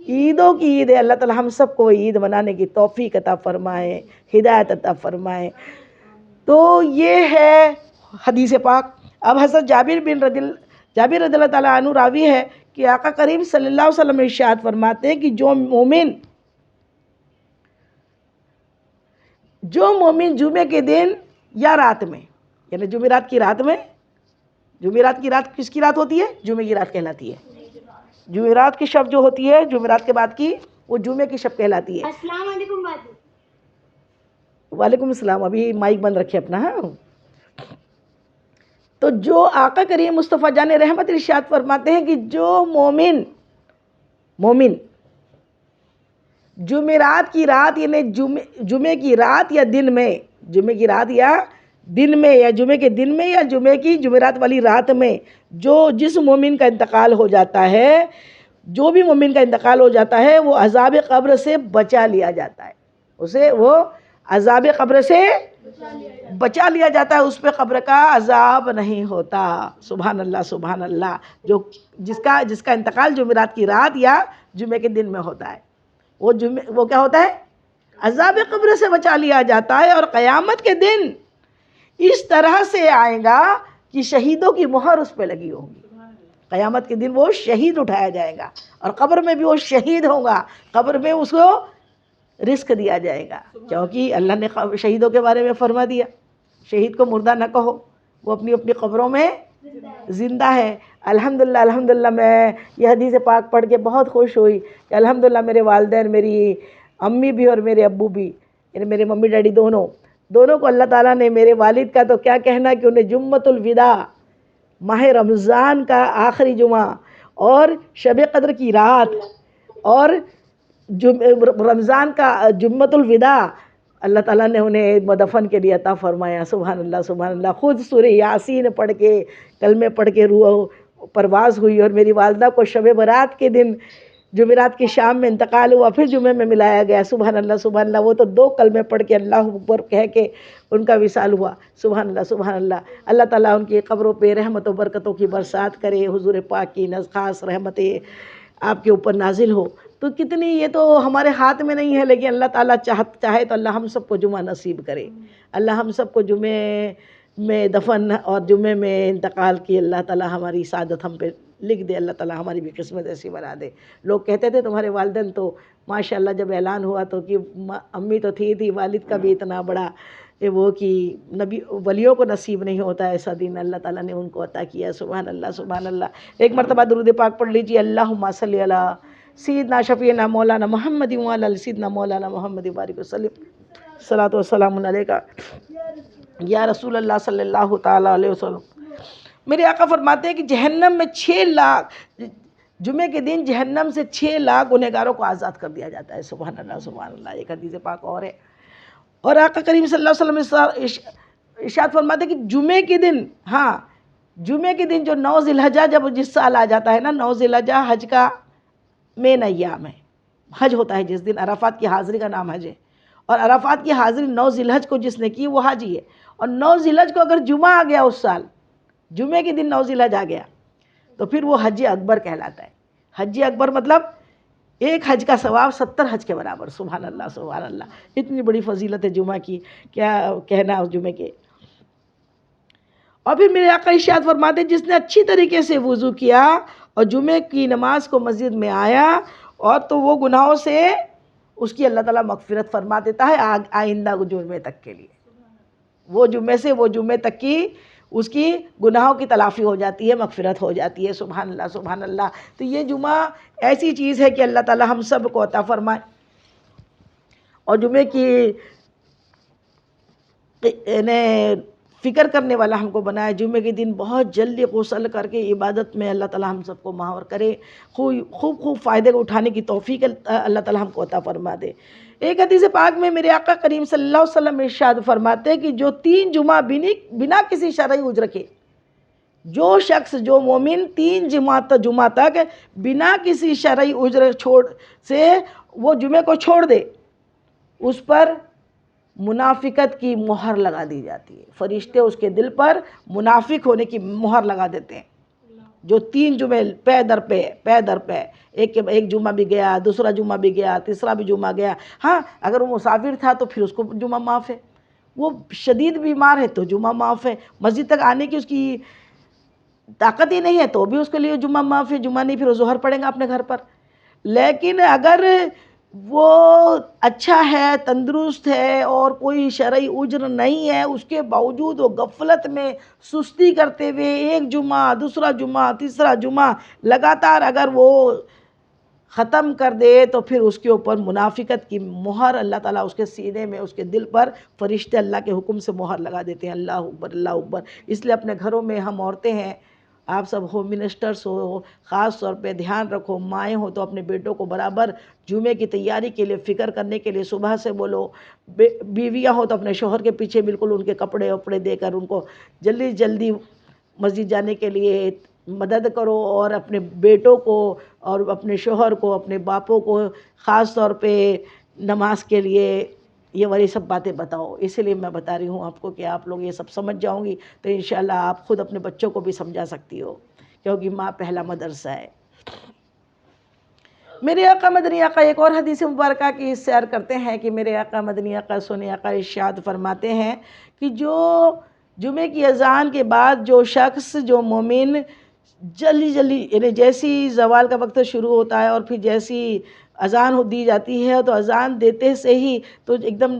عیدوں کی عید ہے. اللہ تعالی ہم سب کو عید منانے کی توفیق عطا فرمائے، ہدایت عطا فرمائے. تو یہ ہے حدیث پاک. اب حضرت جابر رضی اللہ تعالیٰ عنہ راوی ہے کہ آقا کریم صلی اللہ علیہ وسلم ارشاد فرماتے ہیں کہ جو مومن جمعے کے دن یا رات میں، یعنی جمعرات کی رات میں، جمعرات کی رات کس کی رات ہوتی ہے؟ جمعے کی رات کہلاتی ہے. جمعرات کی شب جو ہوتی ہے جمعرات کے بعد کی، وہ جمعے کی شب کہلاتی ہے. السلام علیکم باجی. وعلیکم السلام. ابھی مائک بند رکھے اپنا. ہاں، تو جو آقا کریم مصطفیٰ جان رحمت ارشاد فرماتے ہیں کہ جو مومن جمعرات کی رات یعنی جمعے کی رات یا دن میں، جمعے کی رات یا دن میں، یا جمعے کے دن میں، یا جمعے کی جمعرات والی رات میں جس مومن کا انتقال ہو جاتا ہے، جو بھی مومن کا انتقال ہو جاتا ہے وہ عذاب قبر سے بچا لیا جاتا ہے. اسے وہ عذاب قبر سے بچا لیا جاتا ہے، اس پہ قبر کا عذاب نہیں ہوتا. سبحان اللہ سبحان اللہ. جس کا انتقال جمعرات کی رات یا جمعے کے دن میں ہوتا ہے، وہ کیا ہوتا ہے؟ عذاب قبر سے بچا لیا جاتا ہے. اور قیامت کے دن اس طرح سے آئے گا کہ شہیدوں کی مہر اس پہ لگی ہوگی. قیامت کے دن وہ شہید اٹھایا جائے گا اور قبر میں بھی وہ شہید ہوگا. قبر میں اس کو رزق دیا جائے گا، کیونکہ اللہ نے شہیدوں کے بارے میں فرما دیا شہید کو مردہ نہ کہو. وہ اپنی اپنی قبروں میں زندہ ہے۔ الحمدللہ الحمدللہ، میں یہ حدیث پاک پڑھ کے بہت خوش ہوئی کہ الحمدللہ میرے والدین، میری امی بھی اور میرے ابو بھی، یعنی میرے ممی ڈیڈی دونوں کو اللہ تعالیٰ نے، میرے والد کا تو کیا کہنا کہ انہیں جمعۃ الوداع، ماہ رمضان کا آخری جمعہ اور شب قدر کی رات اور رمضان کا جمعۃ الوداع، اللہ تعالیٰ نے انہیں مدفن کے لیے عطا فرمایا۔ سبحان اللہ سبحان اللہ۔ خود سورہ یاسین پڑھ کے، کلمے پڑھ کے روح پرواز ہوئی، اور میری والدہ کو شب برات کے دن جمعرات کی شام میں انتقال ہوا، پھر جمعے میں ملایا گیا۔ سبحان اللہ سبحان اللہ۔ وہ تو 2 کلمے پڑھ کے اللہ اکبر کہہ کے ان کا وصال ہوا۔ سبحان اللہ سبحان اللہ۔ اللہ تعالیٰ ان کی قبروں پہ رحمت و برکتوں کی برسات کرے، حضور پاک کی خاص رحمتیں آپ کے اوپر نازل ہو۔ تو کتنی، یہ تو ہمارے ہاتھ میں نہیں ہے، لیکن اللہ تعالیٰ چاہے تو اللہ ہم سب کو جمعہ نصیب کرے، اللہ ہم سب کو جمعے میں دفن اور جمعے میں انتقال کی اللہ تعالیٰ ہماری سعادت ہم پہ لکھ دے، اللہ تعالیٰ ہماری بھی قسمت ایسی بنا دے۔ لوگ کہتے تھے تمہارے والدین تو ماشاءاللہ، جب اعلان ہوا تو کہ امی تو تھی، والد کا بھی اتنا بڑا وہ کہ نبی ولیوں کو نصیب نہیں ہوتا ایسا دن، اللہ تعالیٰ نے ان کو عطا کیا۔ سبحان اللہ سبحان اللہ۔ ایک مرتبہ درود پاک پڑھ لیجیے، اللہم صلی علی سیدنا شفیعنا مولانا محمد وعلی سیدنا مولانا محمد بارک وسلم، صلاۃ والسلام علیکہ یا رسول اللہ صلی اللہ تعالیٰ علیہ وسلم۔ میرے آقا فرماتے ہیں کہ جہنم میں 6 لاکھ، جمعے کے دن جہنم سے 6 لاکھ گنہگاروں کو آزاد کر دیا جاتا ہے۔ سبحان اللہ سبحان اللہ۔ ایک حدیث پاک اور ہے، اور آقا کریم صلی اللہ علیہ وسلم ارشاد فرماتے ہیں کہ جمعے کے دن، جمعے کے دن جو 9 ذی الحجہ جب جس سال آ جاتا ہے نا، 9 ذی الحجہ حج کا مین ایام ہے، حج ہوتا ہے جس دن، عرفات کی حاضری کا نام حج ہے، اور عرفات کی حاضری 9 ذی الحج کو جس نے کی وہ حاجی ہے، اور 9 ذی الحج کو اگر جمعہ آ گیا اس سال، جمعے کے دن 9 ذی الحج آ گیا تو پھر وہ حج اکبر کہلاتا ہے۔ حج اکبر مطلب ایک حج کا ثواب 70 حج کے برابر۔ سبحان اللہ سبحان اللہ۔ اتنی بڑی فضیلت ہے جمعہ کی، کیا کہنا اس جمعے کے۔ اور پھر میرے آقا ارشاد فرماتے ہیں جس نے اچھی طریقے سے وضو کیا اور جمعے کی نماز کو مسجد میں آیا، اور تو وہ گناہوں سے اس کی اللہ تعالیٰ مغفرت فرما دیتا ہے آئندہ جمعے تک کے لیے۔ وہ جمعے سے وہ جمعے تک کی اس کی گناہوں کی تلافی ہو جاتی ہے، مغفرت ہو جاتی ہے۔ سبحان اللہ سبحان اللہ۔ تو یہ جمعہ ایسی چیز ہے کہ اللہ تعالیٰ ہم سب کو عطا فرمائے، اور جمعے کی فکر کرنے والا ہم کو بنائے۔ جمعے کے دن بہت جلدی غسل کر کے عبادت میں اللہ تعالیٰ ہم سب کو ماور کرے، خوب فائدے کو اٹھانے کی توفیق اللہ تعالیٰ ہم کو عطا فرما دے۔ ایک حدیث پاک میں میرے آقا کریم صلی اللہ علیہ وسلم ارشاد فرماتے ہیں کہ جو 3 جمعہ بنا کسی شرعی عذر کے، جو شخص، جو مومن 3 جمعہ تک بنا کسی شرعی عذر سے وہ جمعے کو چھوڑ دے، اس پر منافقت کی مہر لگا دی جاتی ہے۔ فرشتے اس کے دل پر منافق ہونے کی مہر لگا دیتے ہیں۔ جو 3 جمعے پے در پے، ایک جمعہ بھی گیا، دوسرا جمعہ بھی گیا، تیسرا بھی جمعہ گیا، اگر وہ مسافر تھا تو پھر اس کو جمعہ معاف ہے، وہ شدید بیمار ہے تو جمعہ معاف ہے، مسجد تک آنے کی اس کی طاقت ہی نہیں ہے تو بھی اس کے لیے جمعہ معاف ہے، جمعہ نہیں پھر وہ ظہر پڑھیں گا اپنے گھر پر۔ لیکن اگر وہ اچھا ہے، تندرست ہے اور کوئی شرعی عذر نہیں ہے، اس کے باوجود وہ غفلت میں سستی کرتے ہوئے ایک جمعہ، دوسرا جمعہ، تیسرا جمعہ لگاتار اگر وہ ختم کر دے تو پھر اس کے اوپر منافقت کی مہر اللہ تعالیٰ اس کے سینے میں، اس کے دل پر فرشتے اللہ کے حکم سے مہر لگا دیتے ہیں۔ اللہ اکبر اللہ اکبر۔ اس لیے اپنے گھروں میں ہم عورتیں ہیں، آپ سب ہوم منسٹرز ہو، خاص طور پہ دھیان رکھو، مائیں ہو تو اپنے بیٹوں کو برابر جمعے کی تیاری کے لیے فکر کرنے کے لیے صبح سے بولو، بیویاں ہو تو اپنے شوہر کے پیچھے بالکل ان کے کپڑے وپڑے دے کر ان کو جلدی مسجد جانے کے لیے مدد کرو، اور اپنے بیٹوں کو اور اپنے شوہر کو، اپنے باپوں کو خاص طور پہ نماز کے لیے یہ والی سب باتیں بتاؤ۔ اسی لیے میں بتا رہی ہوں آپ کو کہ آپ لوگ یہ سب سمجھ جاؤں گی تو انشاءاللہ آپ خود اپنے بچوں کو بھی سمجھا سکتی ہو، کیونکہ ماں پہلا مدرسہ ہے۔ میرے آقا مدنی آقا ایک اور حدیث مبارکہ کی سیر کرتے ہیں کہ میرے آقا مدنی آقا سونے آقا ارشاد فرماتے ہیں کہ جو جمعے کی اذان کے بعد جو شخص، جو مومن جلدی یعنی جیسی زوال کا وقت شروع ہوتا ہے اور پھر جیسی اذان دی جاتی ہے تو اذان دیتے سے ہی تو ایک دم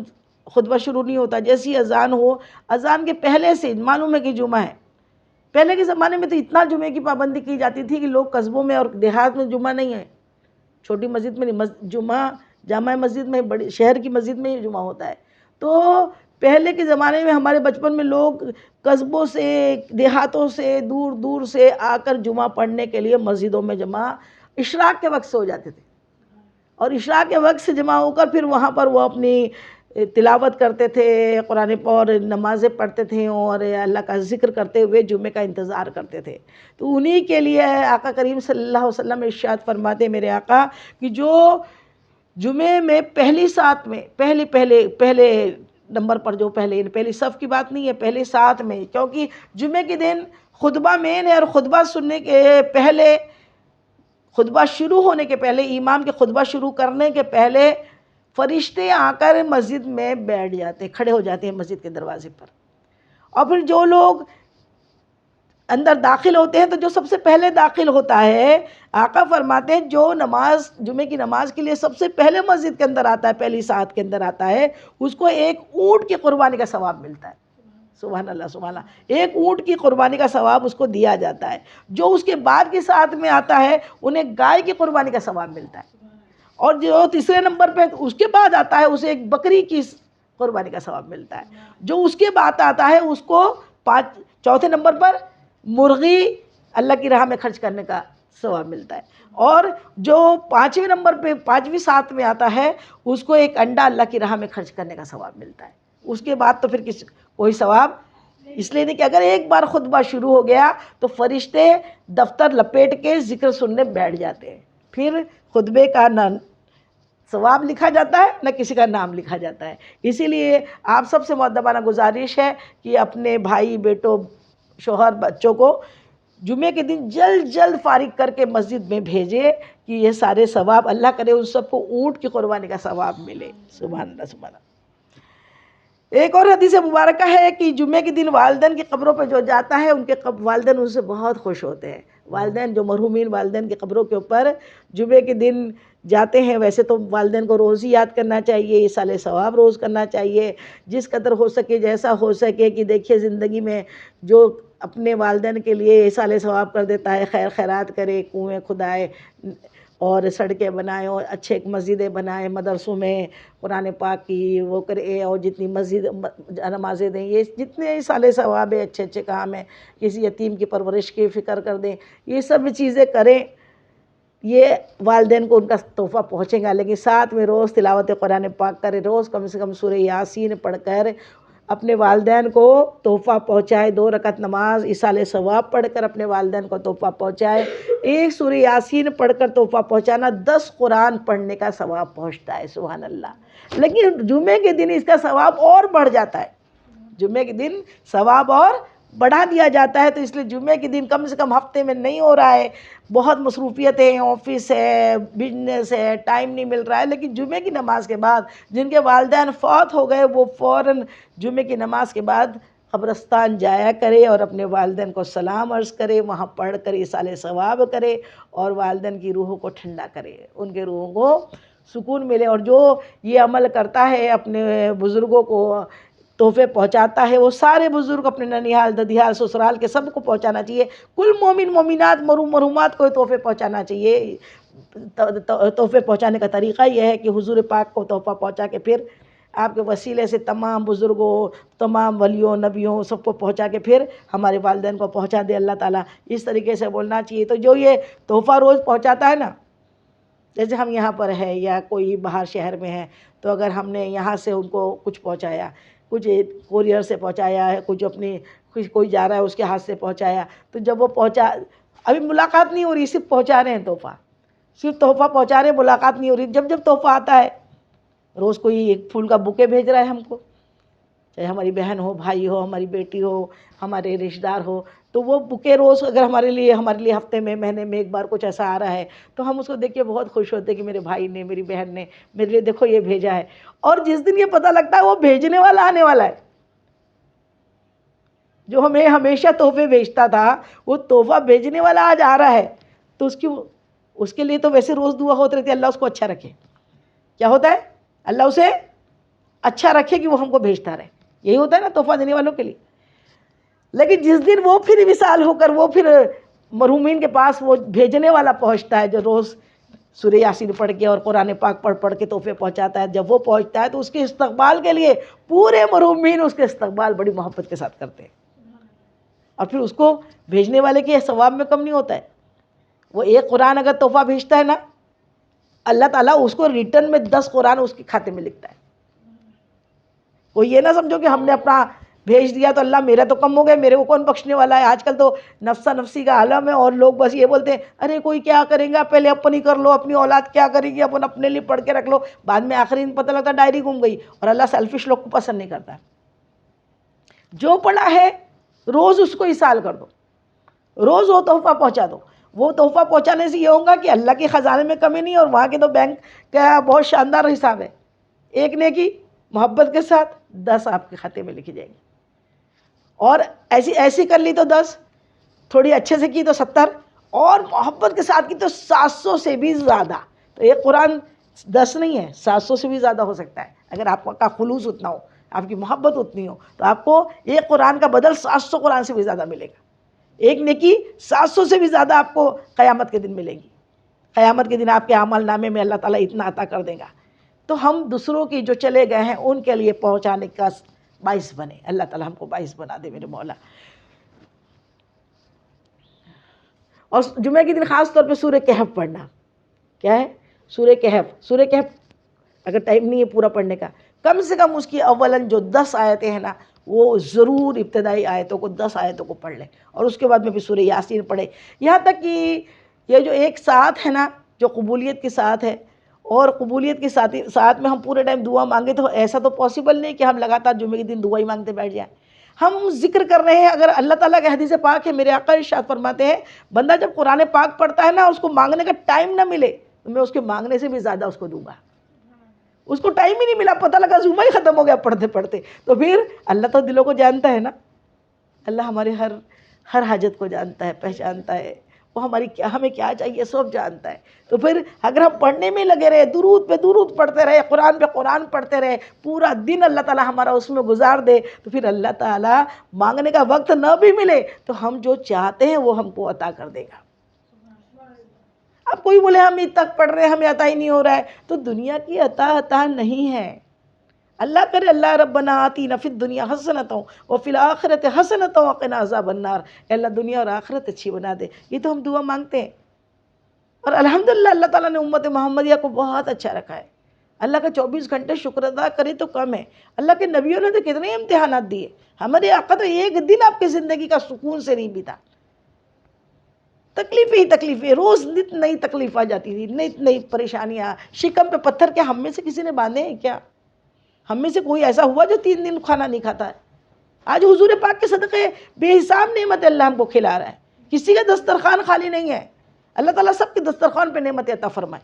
خطبہ شروع نہیں ہوتا، جیسی اذان ہو اذان کے پہلے سے معلوم ہے کہ جمعہ ہے۔ پہلے کے زمانے میں تو اتنا جمعے کی پابندی کی جاتی تھی کہ لوگ قصبوں میں اور دیہات میں جمعہ نہیں ہے، چھوٹی مسجد میں نہیں، جمعہ جامع مسجد میں، بڑی شہر کی مسجد میں ہی جمعہ ہوتا ہے۔ تو پہلے کے زمانے میں ہمارے بچپن میں لوگ قصبوں سے دیہاتوں سے دور دور سے آ کر جمعہ پڑھنے کے لیے مسجدوں میں جمع اشراق کے وقت سے ہو جاتے تھے، اور عشاء کے وقت سے جمع ہو کر پھر وہاں پر وہ اپنی تلاوت کرتے تھے، قرآن اور نمازیں پڑھتے تھے اور اللہ کا ذکر کرتے ہوئے جمعے کا انتظار کرتے تھے۔ تو انہی کے لیے آقا کریم صلی اللہ علیہ وسلم ارشاد فرماتے میرے آقا کہ جو جمعے میں پہلی سات میں پہلے نمبر پر، جو پہلی صف کی بات نہیں ہے، پہلی سات میں، کیونکہ جمعے کے دن خطبہ مین ہے، اور خطبہ سننے کے پہلے، خطبہ شروع ہونے کے پہلے، امام کے خطبہ شروع کرنے کے پہلے فرشتے آ کر مسجد میں بیٹھ جاتے ہیں، کھڑے ہو جاتے ہیں مسجد کے دروازے پر، اور پھر جو لوگ اندر داخل ہوتے ہیں تو جو سب سے پہلے داخل ہوتا ہے، آقا فرماتے ہیں جو نماز، جمعے کی نماز کے لیے سب سے پہلے مسجد کے اندر آتا ہے، پہلی ساعت کے اندر آتا ہے، اس کو ایک اونٹ کی قربانی کا ثواب ملتا ہے۔ سبحان اللہ سبحان اللہ، ایک اونٹ کی قربانی کا ثواب اس کو دیا جاتا ہے۔ جو اس کے بعد کی ساتھ میں آتا ہے انہیں گائے کی قربانی کا ثواب ملتا ہے، اور جو تیسرے نمبر پہ اس کے بعد آتا ہے اسے ایک بکری کی قربانی کا ثواب ملتا ہے۔ جو اس کے بعد آتا ہے اس کو چوتھے نمبر پر مرغی اللہ کی راہ میں خرچ کرنے کا ثواب ملتا ہے، اور جو پانچویں نمبر پہ، پانچویں ساتھ میں آتا ہے، اس کو ایک انڈا اللہ کی راہ میں خرچ کرنے کا ثواب ملتا ہے۔ اس کے بعد تو پھر کوئی ثواب اس لیے نہیں کہ اگر ایک بار خطبہ شروع ہو گیا تو فرشتے دفتر لپیٹ کے ذکر سننے بیٹھ جاتے ہیں، پھر خطبے کا نہ ثواب لکھا جاتا ہے نہ کسی کا نام لکھا جاتا ہے۔ اسی لیے آپ سب سے مؤدبانہ گزارش ہے کہ اپنے بھائی، بیٹوں، شوہر، بچوں کو جمعے کے دن جلد فارغ کر کے مسجد میں بھیجے کہ یہ سارے ثواب اللہ کرے ان سب کو اونٹ کی قربانی کا ثواب ملے۔ سبحان اللہ سبحان اللہ۔ ایک اور حدیث مبارکہ ہے کہ جمعے کے دن والدین کی قبروں پہ جو جاتا ہے ان کے والدین ان سے بہت خوش ہوتے ہیں۔ والدین جو مرحومین والدین کی قبروں کے اوپر جمعے کے دن جاتے ہیں، ویسے تو والدین کو روز ہی یاد کرنا چاہیے، ایصال ثواب روز کرنا چاہیے، جس قدر ہو سکے، جیسا ہو سکے، کہ دیکھیے زندگی میں جو اپنے والدین کے لیے ایصال ثواب کر دیتا ہے، خیر خیرات کرے، کنویں کھدائے اور سڑکیں بنائے اور اچھے مسجدیں بنائے، مدرسوں میں قرآن پاک کی وہ کرے، اور جتنی مسجد نمازیں دیں، یہ جتنے ایصال ثواب ہے، اچھے کام ہیں، کسی یتیم کی پرورش کی فکر کر دیں، یہ سب چیزیں کریں، یہ والدین کو ان کا تحفہ پہنچے گا۔ لیکن ساتھ میں روز تلاوت قرآن پاک کرے، روز کم سے کم سورہ یاسین پڑھ کر اپنے والدین کو تحفہ پہنچائے، 2 رکعت نماز ایصال ثواب پڑھ کر اپنے والدین کو تحفہ پہنچائے۔ ایک سورہ یاسین پڑھ کر تحفہ پہنچانا 10 قرآن پڑھنے کا ثواب پہنچتا ہے۔ سبحان اللہ۔ لیکن جمعے کے دن اس کا ثواب اور بڑھ جاتا ہے، جمعے کے دن ثواب اور بڑھا دیا جاتا ہے۔ تو اس لیے جمعے کے دن کم سے کم ہفتے میں نہیں ہو رہا ہے، بہت مصروفیتیں، آفس ہے، بزنس ہے، ٹائم نہیں مل رہا ہے، لیکن جمعے کی نماز کے بعد جن کے والدین فوت ہو گئے وہ فوراً جمعے کی نماز کے بعد قبرستان جایا کرے اور اپنے والدین کو سلام عرض کرے، وہاں پڑھ کر ایصال ثواب کرے اور والدین کی روحوں کو ٹھنڈا کرے، ان کے روحوں کو سکون ملے۔ اور جو یہ عمل کرتا ہے، اپنے بزرگوں کو تحفے پہنچاتا ہے، وہ سارے بزرگ اپنے ننیال، ددیال، سسرال کے سب کو پہنچانا چاہیے، کل مومن مومنات، مرحومات کو تحفے پہنچانا چاہیے۔ تحفے پہنچانے کا طریقہ یہ ہے کہ حضور پاک کو تحفہ پہنچا کے پھر آپ کے وسیلے سے تمام بزرگوں، تمام ولیوں، نبیوں، سب کو پہنچا کے پھر ہمارے والدین کو پہنچا دے اللہ تعالیٰ، اس طریقے سے بولنا چاہیے۔ تو جو یہ تحفہ روز پہنچاتا ہے نا، جیسے ہم یہاں پر ہے یا کوئی باہر شہر میں ہے، تو اگر ہم نے یہاں سے ان کو کچھ پہنچایا، کچھ کوریئر سے پہنچایا ہے، کچھ اپنی کوئی جا رہا ہے اس کے ہاتھ سے پہنچایا، تو جب وہ پہنچا، ابھی ملاقات نہیں ہو رہی، صرف پہنچا رہے ہیں تحفہ، صرف تحفہ پہنچا رہے ہیں، ملاقات نہیں ہو رہی۔ جب تحفہ آتا ہے، روز کوئی ایک پھول کا بوکے بھیج رہا ہے ہم کو، چاہے ہماری بہن ہو، بھائی ہو، ہماری بیٹی ہو، ہمارے رشتہ دار ہو، تو وہ بوکے روز اگر ہمارے لیے ہفتے میں، مہینے میں ایک بار کچھ ایسا آ رہا ہے تو ہم اس کو دیکھ کے بہت خوش ہوتے ہیں کہ میرے بھائی نے، میری بہن نے میرے لیے دیکھو یہ بھیجا ہے۔ اور جس دن یہ پتہ لگتا ہے وہ بھیجنے والا آنے والا ہے، جو ہمیں ہمیشہ تحفے بھیجتا تھا، وہ تحفہ بھیجنے والا آج آ رہا ہے، تو اس کے لیے تو ویسے روز دعا ہوتی رہتی ہے، اللہ اس کو اچھا رکھے۔ کیا ہوتا ہے؟ اللہ اسے اچھا رکھے کہ وہ ہم کو بھیجتا رہے. یہی ہوتا ہے نا تحفہ دینے والوں کے لیے. لیکن جس دن وہ پھر وصال ہو کر وہ پھر مرحومین کے پاس وہ بھیجنے والا پہنچتا ہے جو روز سورہ یاسین پڑھ کے اور قرآن پاک پڑھ کے تحفے پہنچاتا ہے، جب وہ پہنچتا ہے تو اس کے استقبال کے لیے پورے مرحومین اس کے استقبال بڑی محبت کے ساتھ کرتے ہیں. اور پھر اس کو بھیجنے والے کے ثواب میں کم نہیں ہوتا ہے. وہ ایک قرآن اگر تحفہ بھیجتا ہے نا، اللہ تعالیٰ اس کو ریٹرن میں 10 قرآن اس کے کھاتے میں لکھتا ہے. کوئی یہ نہ سمجھو کہ ہم نے اپنا بھیج دیا تو اللہ میرا تو کم ہو گیا، میرے کو کون بخشنے والا ہے. آج کل تو نفسا نفسی کا عالم ہے اور لوگ بس یہ بولتے ہیں ارے کوئی کیا کرے گا، پہلے اپنی کر لو، اپنی اولاد کیا کرے گی، اپن اپنے لیے پڑھ کے رکھ لو. بعد میں آخری دن پتہ لگتا ڈائری گم گئی. اور اللہ سیلفش لوگ کو پسند نہیں کرتا. جو پڑھا ہے روز اس کو ایصال کر دو، روز وہ تحفہ پہنچا دو. وہ تحفہ پہنچانے سے یہ ہوگا کہ اللہ کے خزانے میں کمی نہیں، اور وہاں کے تو بینک کا بہت شاندار حساب ہے. ایک نیکی محبت کے ساتھ 10 آپ کے کھاتے میں لکھی جائیں گی. اور ایسی کر لی تو 10، تھوڑی اچھے سے کی تو 70، اور محبت کے ساتھ کی تو 700 سے بھی زیادہ. تو ایک قرآن 10 نہیں ہے، 700 سے بھی زیادہ ہو سکتا ہے. اگر آپ کا خلوص اتنا ہو، آپ کی محبت اتنی ہو، تو آپ کو ایک قرآن کا بدل 700 قرآن سے بھی زیادہ ملے گا. ایک نیکی 700 سے بھی زیادہ آپ کو قیامت کے دن ملے گی. قیامت کے دن آپ کے اعمال نامے میں اللہ تعالیٰ اتنا عطا کر دے گا. تو ہم دوسروں کی جو چلے گئے ہیں ان کے لیے پہنچانے کا باعث بنے. اللہ تعالیٰ ہم کو باعث بنا دے میرے مولا. اور جمعہ کے دن خاص طور پہ سورہ کہف پڑھنا. کیا ہے؟ سورہ کہف. سورہ کہف اگر ٹائم نہیں ہے پورا پڑھنے کا، کم سے کم اس کی اولن جو 10 آیتیں ہیں نا، وہ ضرور ابتدائی آیتوں کو 10 آیتوں کو پڑھ لیں، اور اس کے بعد میں بھی سورہ یاسین پڑھے. یہاں تک کہ یہ جو ایک ساتھ ہے نا، جو قبولیت کے ساتھ ہے، اور قبولیت کے ساتھ میں ہم پورے ٹائم دعا مانگے، تو ایسا تو پاسبل نہیں کہ ہم لگاتار جمعے کے دن دعا ہی مانگتے بیٹھ جائیں. ہم ذکر کر رہے ہیں. اگر اللہ تعالیٰ کا حدیث پاک ہے، میرے آقا ارشاد فرماتے ہیں بندہ جب قرآن پاک پڑھتا ہے نا، اس کو مانگنے کا ٹائم نہ ملے تو میں اس کے مانگنے سے بھی زیادہ اس کو دوں گا. اس کو ٹائم ہی نہیں ملا، پتہ لگا جمعہ ہی ختم ہو گیا پڑھتے پڑھتے. تو پھر اللہ تو دلوں کو جانتا ہے نا. اللہ ہمارے ہر حاجت کو جانتا ہے، پہچانتا ہے. وہ ہمیں کیا چاہیے سب جانتا ہے. تو پھر اگر ہم پڑھنے میں لگے رہے، درود پہ درود پڑھتے رہے، قرآن پہ قرآن پڑھتے رہے، پورا دن اللہ تعالیٰ ہمارا اس میں گزار دے، تو پھر اللہ تعالیٰ مانگنے کا وقت نہ بھی ملے تو ہم جو چاہتے ہیں وہ ہم کو عطا کر دے گا. اب کوئی بولے ہم تک پڑھ رہے ہیں ہمیں عطا ہی نہیں ہو رہا ہے، تو دنیا کی عطا نہیں ہے. اللہ کرے اللہ ربنا آتینا فی الدنیا حسنۃ وفی الآخرۃ حسنۃ وقنا عذاب النار. اللہ دنیا اور آخرت اچھی بنا دے. یہ تو ہم دعا مانگتے ہیں. اور الحمدللہ اللہ تعالیٰ نے امت محمدیہ کو بہت اچھا رکھا ہے. اللہ کا 24 گھنٹے شکر ادا کرے تو کم ہے. اللہ کے نبیوں نے تو کتنے امتحانات دیے. ہمارے آقا تو ایک دن آپ کی زندگی کا سکون سے نہیں بیتا. تکلیفیں ہی تکلیفیں، روز نت نئی تکلیف آ جاتی تھی، نت نئی پریشانیاں. شکم پہ پتھر کیا ہم میں سے کسی نے باندھے ہیں کیا؟ ہم میں سے کوئی ایسا ہوا جو 3 دن کھانا نہیں کھاتا ہے؟ آج حضور پاک کے صدقے بے حساب نعمت اللہ ہم کو کھلا رہا ہے. کسی کا دسترخوان خالی نہیں ہے. اللہ تعالیٰ سب کے دسترخوان پہ نعمت عطا فرمائے.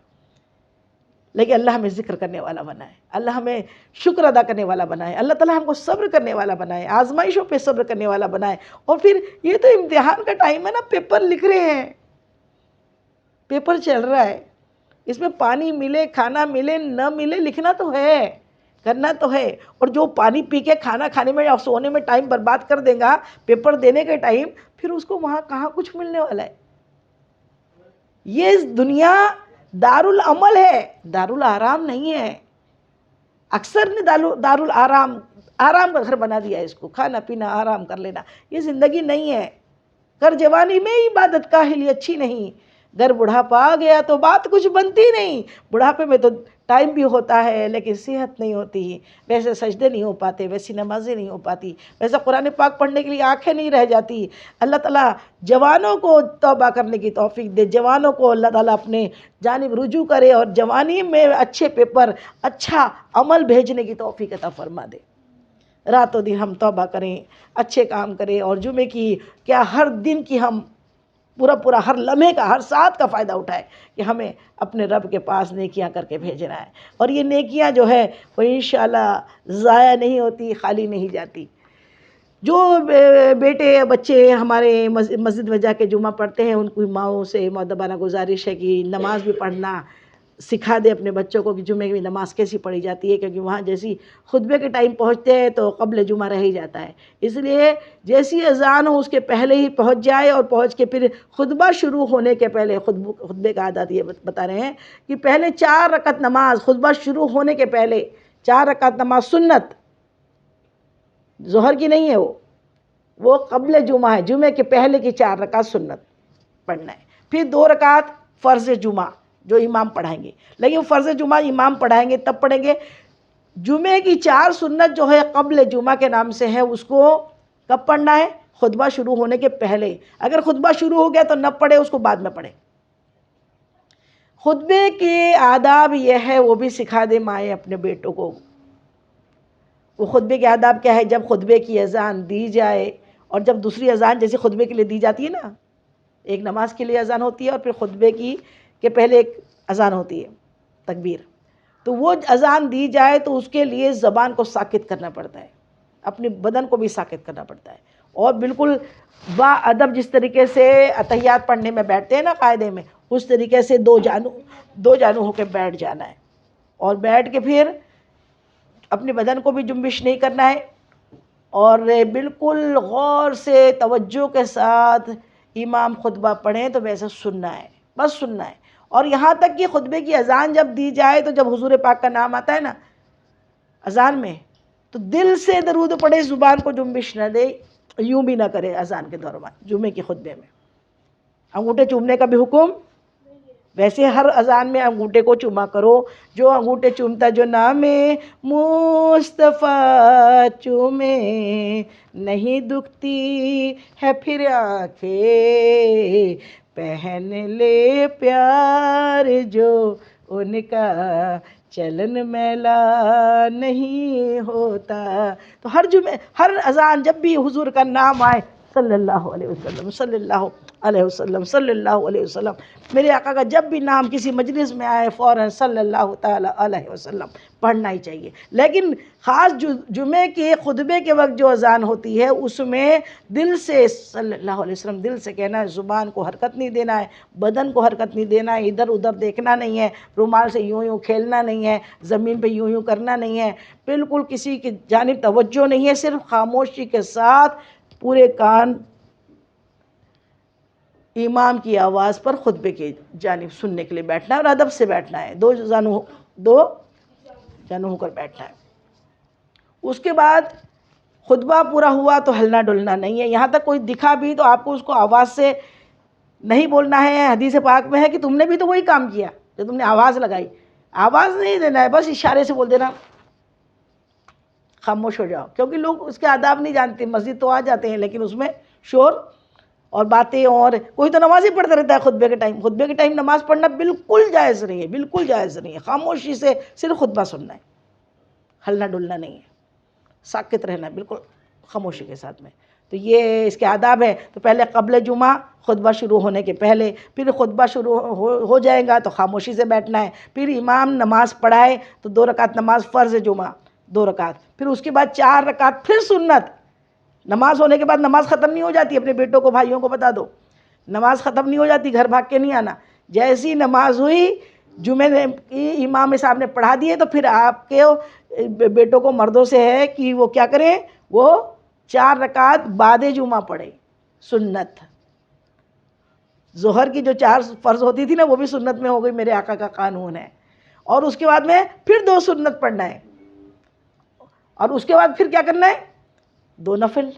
لیکن اللہ ہمیں ذکر کرنے والا بنائے، اللہ ہمیں شکر ادا کرنے والا بنائے، اللہ تعالیٰ ہم کو صبر کرنے والا بنائے، آزمائشوں پہ صبر کرنے والا بنائے. اور پھر یہ تو امتحان کا ٹائم ہے نا، پیپر لکھ رہے ہیں، پیپر چل رہا ہے. اس میں پانی ملے، کھانا ملے، نہ ملے، لکھنا تو ہے، کرنا تو ہے. اور جو پانی پی کے کھانا کھانے میں اور سونے میں ٹائم برباد کر دے گا پیپر دینے کے ٹائم، پھر اس کو وہاں کہاں کچھ ملنے والا ہے. یہ دنیا دارالعمل ہے، دارالآرام نہیں ہے. اکثر نے دارالآرام، آرام کا گھر بنا دیا ہے اس کو. کھانا پینا آرام کر لینا، یہ زندگی نہیں ہے. کر جوانی میں عبادت کاہلی اچھی نہیں، گر بڑھاپا آ گیا تو بات کچھ بنتی نہیں. بڑھاپے میں تو ٹائم بھی ہوتا ہے لیکن صحت نہیں ہوتی، ویسے سجدے نہیں ہو پاتے، ویسی نمازیں نہیں ہو پاتی، ویسا قرآن پاک پڑھنے کے لیے آنکھیں نہیں رہ جاتی. اللہ تعالیٰ جوانوں کو توبہ کرنے کی توفیق دے، جوانوں کو اللہ تعالیٰ اپنے جانب رجوع کرے، اور جوانی میں اچھے پیپر، اچھا عمل بھیجنے کی توفیق عطا فرما دے. راتوں دن ہم توبہ کریں، اچھے کام کریں، اور جمعے کی کیا ہر دن کی ہم پورا ہر لمحے کا، ہر ساتھ کا فائدہ اٹھائے کہ ہمیں اپنے رب کے پاس نیکیاں کر کے بھیجنا ہے. اور یہ نیکیاں جو ہے وہ انشاءاللہ ضائع نہیں ہوتی، خالی نہیں جاتی. جو بیٹے بچے ہمارے مسجد میں جا کے جمعہ پڑھتے ہیں، ان کی ماؤں سے مؤدبانہ گزارش ہے کہ نماز بھی پڑھنا، سکھا دے اپنے بچوں کو کہ جمعے کی نماز کیسی پڑھی جاتی ہے، کیونکہ وہاں جیسی خطبے کے ٹائم پہنچتے ہیں تو قبل جمعہ رہ ہی جاتا ہے، اس لیے جیسی اذان ہو اس کے پہلے ہی پہنچ جائے، اور پہنچ کے پھر خطبہ شروع ہونے کے پہلے خطبے کا عادت یہ بتا رہے ہیں کہ پہلے 4 رکعت نماز خطبہ شروع ہونے کے پہلے 4 رکعت نماز سنت، ظہر کی نہیں ہے، وہ قبل جمعہ ہے، جمعے کے پہلے کی 4 رکعت سنت پڑھنا ہے، پھر 2 رکعت فرض جمعہ جو امام پڑھائیں گے، لیکن فرض جمعہ امام پڑھائیں گے تب پڑھیں گے، جمعے کی 4 سنت جو ہے قبل جمعہ کے نام سے ہے، اس کو کب پڑھنا ہے؟ خطبہ شروع ہونے کے پہلے، اگر خطبہ شروع ہو گیا تو نہ پڑھے، اس کو بعد میں پڑھے۔ خطبے کے آداب یہ ہے، وہ بھی سکھا دے مائیں اپنے بیٹوں کو۔ وہ خطبے کے آداب کیا ہے؟ جب خطبے کی اذان دی جائے، اور جب دوسری اذان جیسے خطبے کے لیے دی جاتی ہے نا، ایک نماز کے لیے اذان ہوتی ہے اور پھر خطبے کے پہلے ایک اذان ہوتی ہے تکبیر، تو وہ اذان دی جائے تو اس کے لیے زبان کو ساکت کرنا پڑتا ہے، اپنے بدن کو بھی ساکت کرنا پڑتا ہے، اور بالکل با ادب جس طریقے سے اتحیات پڑھنے میں بیٹھتے ہیں نا قاعدے میں، اس طریقے سے دو جانو ہو کے بیٹھ جانا ہے، اور بیٹھ کے پھر اپنے بدن کو بھی جنبش نہیں کرنا ہے، اور بالکل غور سے توجہ کے ساتھ امام خطبہ پڑھیں تو ویسا سننا ہے، بس سننا ہے، اور یہاں تک کہ خطبے کی اذان جب دی جائے تو جب حضور پاک کا نام آتا ہے نا اذان میں، تو دل سے درود پڑھے، زبان کو جنبش نہ دے، یوں بھی نہ کرے اذان کے دوران جمعے کے خطبے میں۔ انگوٹھے چومنے کا بھی حکم، ویسے ہر اذان میں انگوٹھے کو چوما کرو، جو انگوٹھے چومتا جو نام مصطفیٰ چومے، نہیں دکھتی ہے پھر آنکھیں، پہن لے پیار جو ان کا چلن میلا نہیں ہوتا۔ تو ہر اذان جب بھی حضور کا نام آئے صلی اللہ علیہ وسلم، صلی اللہ علیہ وسلم، صلی اللہ علیہ وسلم، میرے آقا کا جب بھی نام کسی مجلس میں آئے فوراً صلی اللہ تعالیٰ علیہ وسلم پڑھنا ہی چاہیے، لیکن خاص جمعے کے خطبے کے وقت جو اذان ہوتی ہے اس میں دل سے صلی اللہ علیہ وسلم دل سے کہنا ہے، زبان کو حرکت نہیں دینا ہے، بدن کو حرکت نہیں دینا ہے، ادھر ادھر دیکھنا نہیں ہے، رومال سے یوں یوں کھیلنا نہیں ہے، زمین پہ یوں یوں کرنا نہیں ہے، بالکل کسی کی جانب توجہ نہیں ہے، صرف خاموشی کے ساتھ پورے کان امام کی آواز پر خطبے کی جانب سننے کے لیے بیٹھنا ہے، اور ادب سے بیٹھنا ہے، دو جانو ہو کر بیٹھنا ہے۔ اس کے بعد خطبہ پورا ہوا تو ہلنا ڈلنا نہیں ہے، یہاں تک کوئی دکھا بھی تو آپ کو اس کو آواز سے نہیں بولنا ہے، حدیث پاک میں ہے کہ تم نے بھی تو وہی کام کیا جو تم نے آواز لگائی، آواز نہیں دینا ہے، بس اشارے سے بول دینا خاموش ہو جاؤ، کیونکہ لوگ اس کے آداب نہیں جانتے، مسجد تو آ جاتے ہیں لیکن اس میں شور اور باتیں، اور کوئی تو نماز ہی پڑھتا رہتا ہے خطبے کے ٹائم نماز پڑھنا بالکل جائز نہیں ہے، بالکل جائز نہیں ہے، خاموشی سے صرف خطبہ سننا ہے، ہلنا ڈلنا نہیں ہے، ساکت رہنا ہے بالکل خاموشی کے ساتھ میں۔ تو یہ اس کے آداب ہے، تو پہلے قبل جمعہ خطبہ شروع ہونے کے پہلے، پھر خطبہ شروع ہو جائے گا تو خاموشی سے بیٹھنا ہے، پھر امام نماز پڑھائے تو 2 رکعت نماز فرض جمعہ 2 رکعت، پھر اس کے بعد 4 رکعت پھر سنت، نماز ہونے کے بعد نماز ختم نہیں ہو جاتی، اپنے بیٹوں کو بھائیوں کو بتا دو نماز ختم نہیں ہو جاتی، گھر بھاگ کے نہیں آنا، جیسی نماز ہوئی جمعے کی امام صاحب نے پڑھا دیے تو پھر آپ کے بیٹوں کو مردوں سے ہے کہ وہ کیا کریں، وہ 4 رکعت بعد جمعہ پڑھے سنت، ظہر کی جو 4 فرض ہوتی تھی نا وہ بھی سنت میں ہو گئی، میرے آقا کا قانون ہے، اور اس کے بعد میں پھر 2 سنت پڑھنا ہے، اور اس کے بعد پھر کیا کرنا ہے 2 نفل۔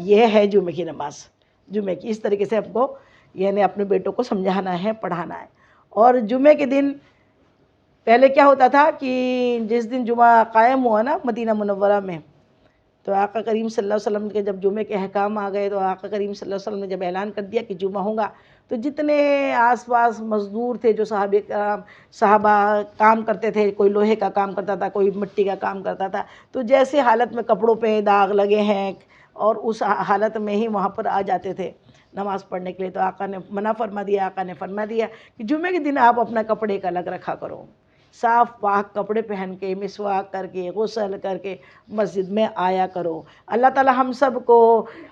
یہ ہے جمعے کی نماز، جمعے کی اس طریقے سے آپ کو یعنی اپنے بیٹوں کو سمجھانا ہے، پڑھانا ہے۔ اور جمعے کے دن پہلے کیا ہوتا تھا کہ جس دن جمعہ قائم ہوا نا مدینہ منورہ میں، تو آقا کریم صلی اللہ علیہ وسلم کے جب جمعے کے احکام آ گئے، تو آقا کریم صلی اللہ علیہ وسلم نے جب اعلان کر دیا کہ جمعہ ہوگا، تو جتنے آس پاس مزدور تھے جو صحابہ کام کرتے تھے، کوئی لوہے کا کام کرتا تھا، کوئی مٹی کا کام کرتا تھا، تو جیسے حالت میں کپڑوں پہ داغ لگے ہیں اور اس حالت میں ہی وہاں پر آ جاتے تھے نماز پڑھنے کے لیے، تو آقا نے منع فرما دیا، آقا نے فرما دیا کہ جمعے کے دن آپ اپنا کپڑے کا الگ رکھا کرو، صاف پاک کپڑے پہن کے مسواک کر کے غسل کر کے مسجد میں آیا کرو۔ اللہ تعالیٰ ہم سب کو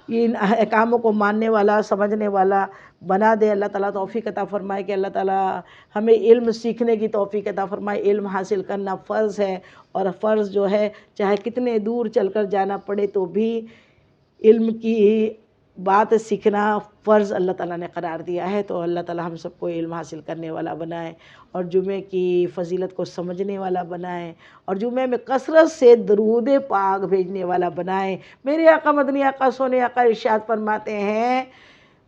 ان احکاموں کو ماننے والا سمجھنے والا بنا دے۔ اللہ تعالیٰ توفیق عطا فرمائے کہ اللہ تعالیٰ ہمیں علم سیکھنے کی توفیق عطا فرمائے۔ علم حاصل کرنا فرض ہے، اور فرض جو ہے چاہے کتنے دور چل کر جانا پڑے تو بھی علم کی بات سیکھنا فرض اللہ تعالیٰ نے قرار دیا ہے۔ تو اللہ تعالیٰ ہم سب کو علم حاصل کرنے والا بنائے، اور جمعے کی فضیلت کو سمجھنے والا بنائے، اور جمعے میں کثرت سے درود پاک بھیجنے والا بنائے۔ میرے آقا مدنی آقا سونے آقا ارشاد فرماتے ہیں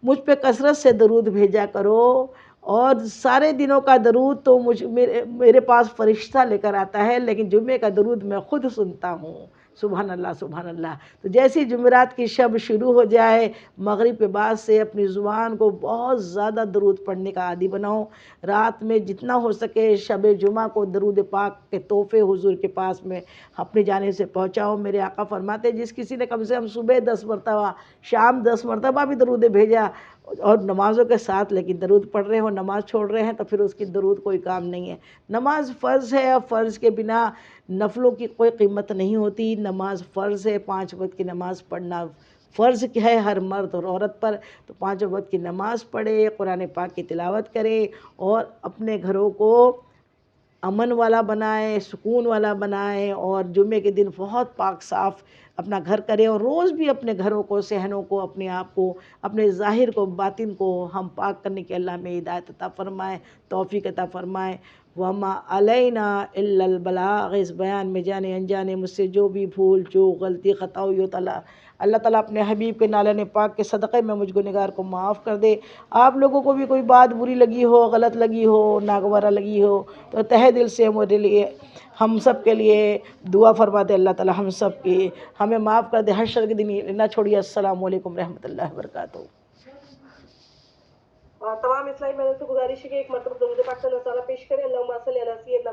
مجھ پہ کثرت سے درود بھیجا کرو، اور سارے دنوں کا درود تو میرے پاس فرشتہ لے کر آتا ہے، لیکن جمعے کا درود میں خود سنتا ہوں۔ سبحان اللہ سبحان اللہ۔ تو جیسی جمعرات کی شب شروع ہو جائے، مغرب کے بعد سے اپنی زبان کو بہت زیادہ درود پڑھنے کا عادی بناؤ۔ رات میں جتنا ہو سکے شب جمعہ کو درود پاک کے تحفے حضور کے پاس میں اپنی جانب سے پہنچاؤ۔ میرے آقا فرماتے جس کسی نے کم سے کم صبح 10 مرتبہ شام 10 مرتبہ بھی درود بھیجا، اور نمازوں کے ساتھ لیکن درود پڑھ رہے ہو، نماز چھوڑ رہے ہیں، تو پھر اس کی درود کوئی کام نہیں ہے۔ نماز فرض ہے، اور فرض کے بنا نفلوں کی کوئی قیمت نہیں ہوتی۔ نماز فرض ہے، 5 وقت کی نماز پڑھنا فرض ہے ہر مرد اور عورت پر۔ تو 5 وقت کی نماز پڑھے، قرآن پاک کی تلاوت کرے، اور اپنے گھروں کو امن والا بنائے، سکون والا بنائے، اور جمعے کے دن بہت پاک صاف اپنا گھر کرے، اور روز بھی اپنے گھروں کو، صحنوں کو، اپنے آپ کو، اپنے ظاہر کو، باطن کو ہم پاک کرنے کے اللہ ہمیں ہدایت عطا فرمائے، توفیق عطا فرمائے۔ وما علینا الا البلاغ۔ اس بیان میں جانے انجانے مجھ سے جو بھی بھول چوک غلطی خطا ہوئی ہو اللہ تعالیٰ اپنے حبیب کے نالے پاک کے صدقے میں مجھ گنہگار کو معاف کر دے۔ آپ لوگوں کو بھی کوئی بات بری لگی ہو، غلط لگی ہو، ناگوارہ لگی ہو، تو تہہ دل سے میرے لیے، ہم سب کے لیے دعا فرما دے۔ اللہ تعالیٰ ہم سب کی ہمیں معاف کر دے، حشر کے دن نہ چھوڑیے۔ السلام علیکم رحمۃ اللہ وبرکاتہ۔ تمام اسلامی بہنوں سے گزارش ہے کہ ایک مرتبہ درود پاک کا نذرانہ پیش کریں۔ اللہم صلی علی سیدنا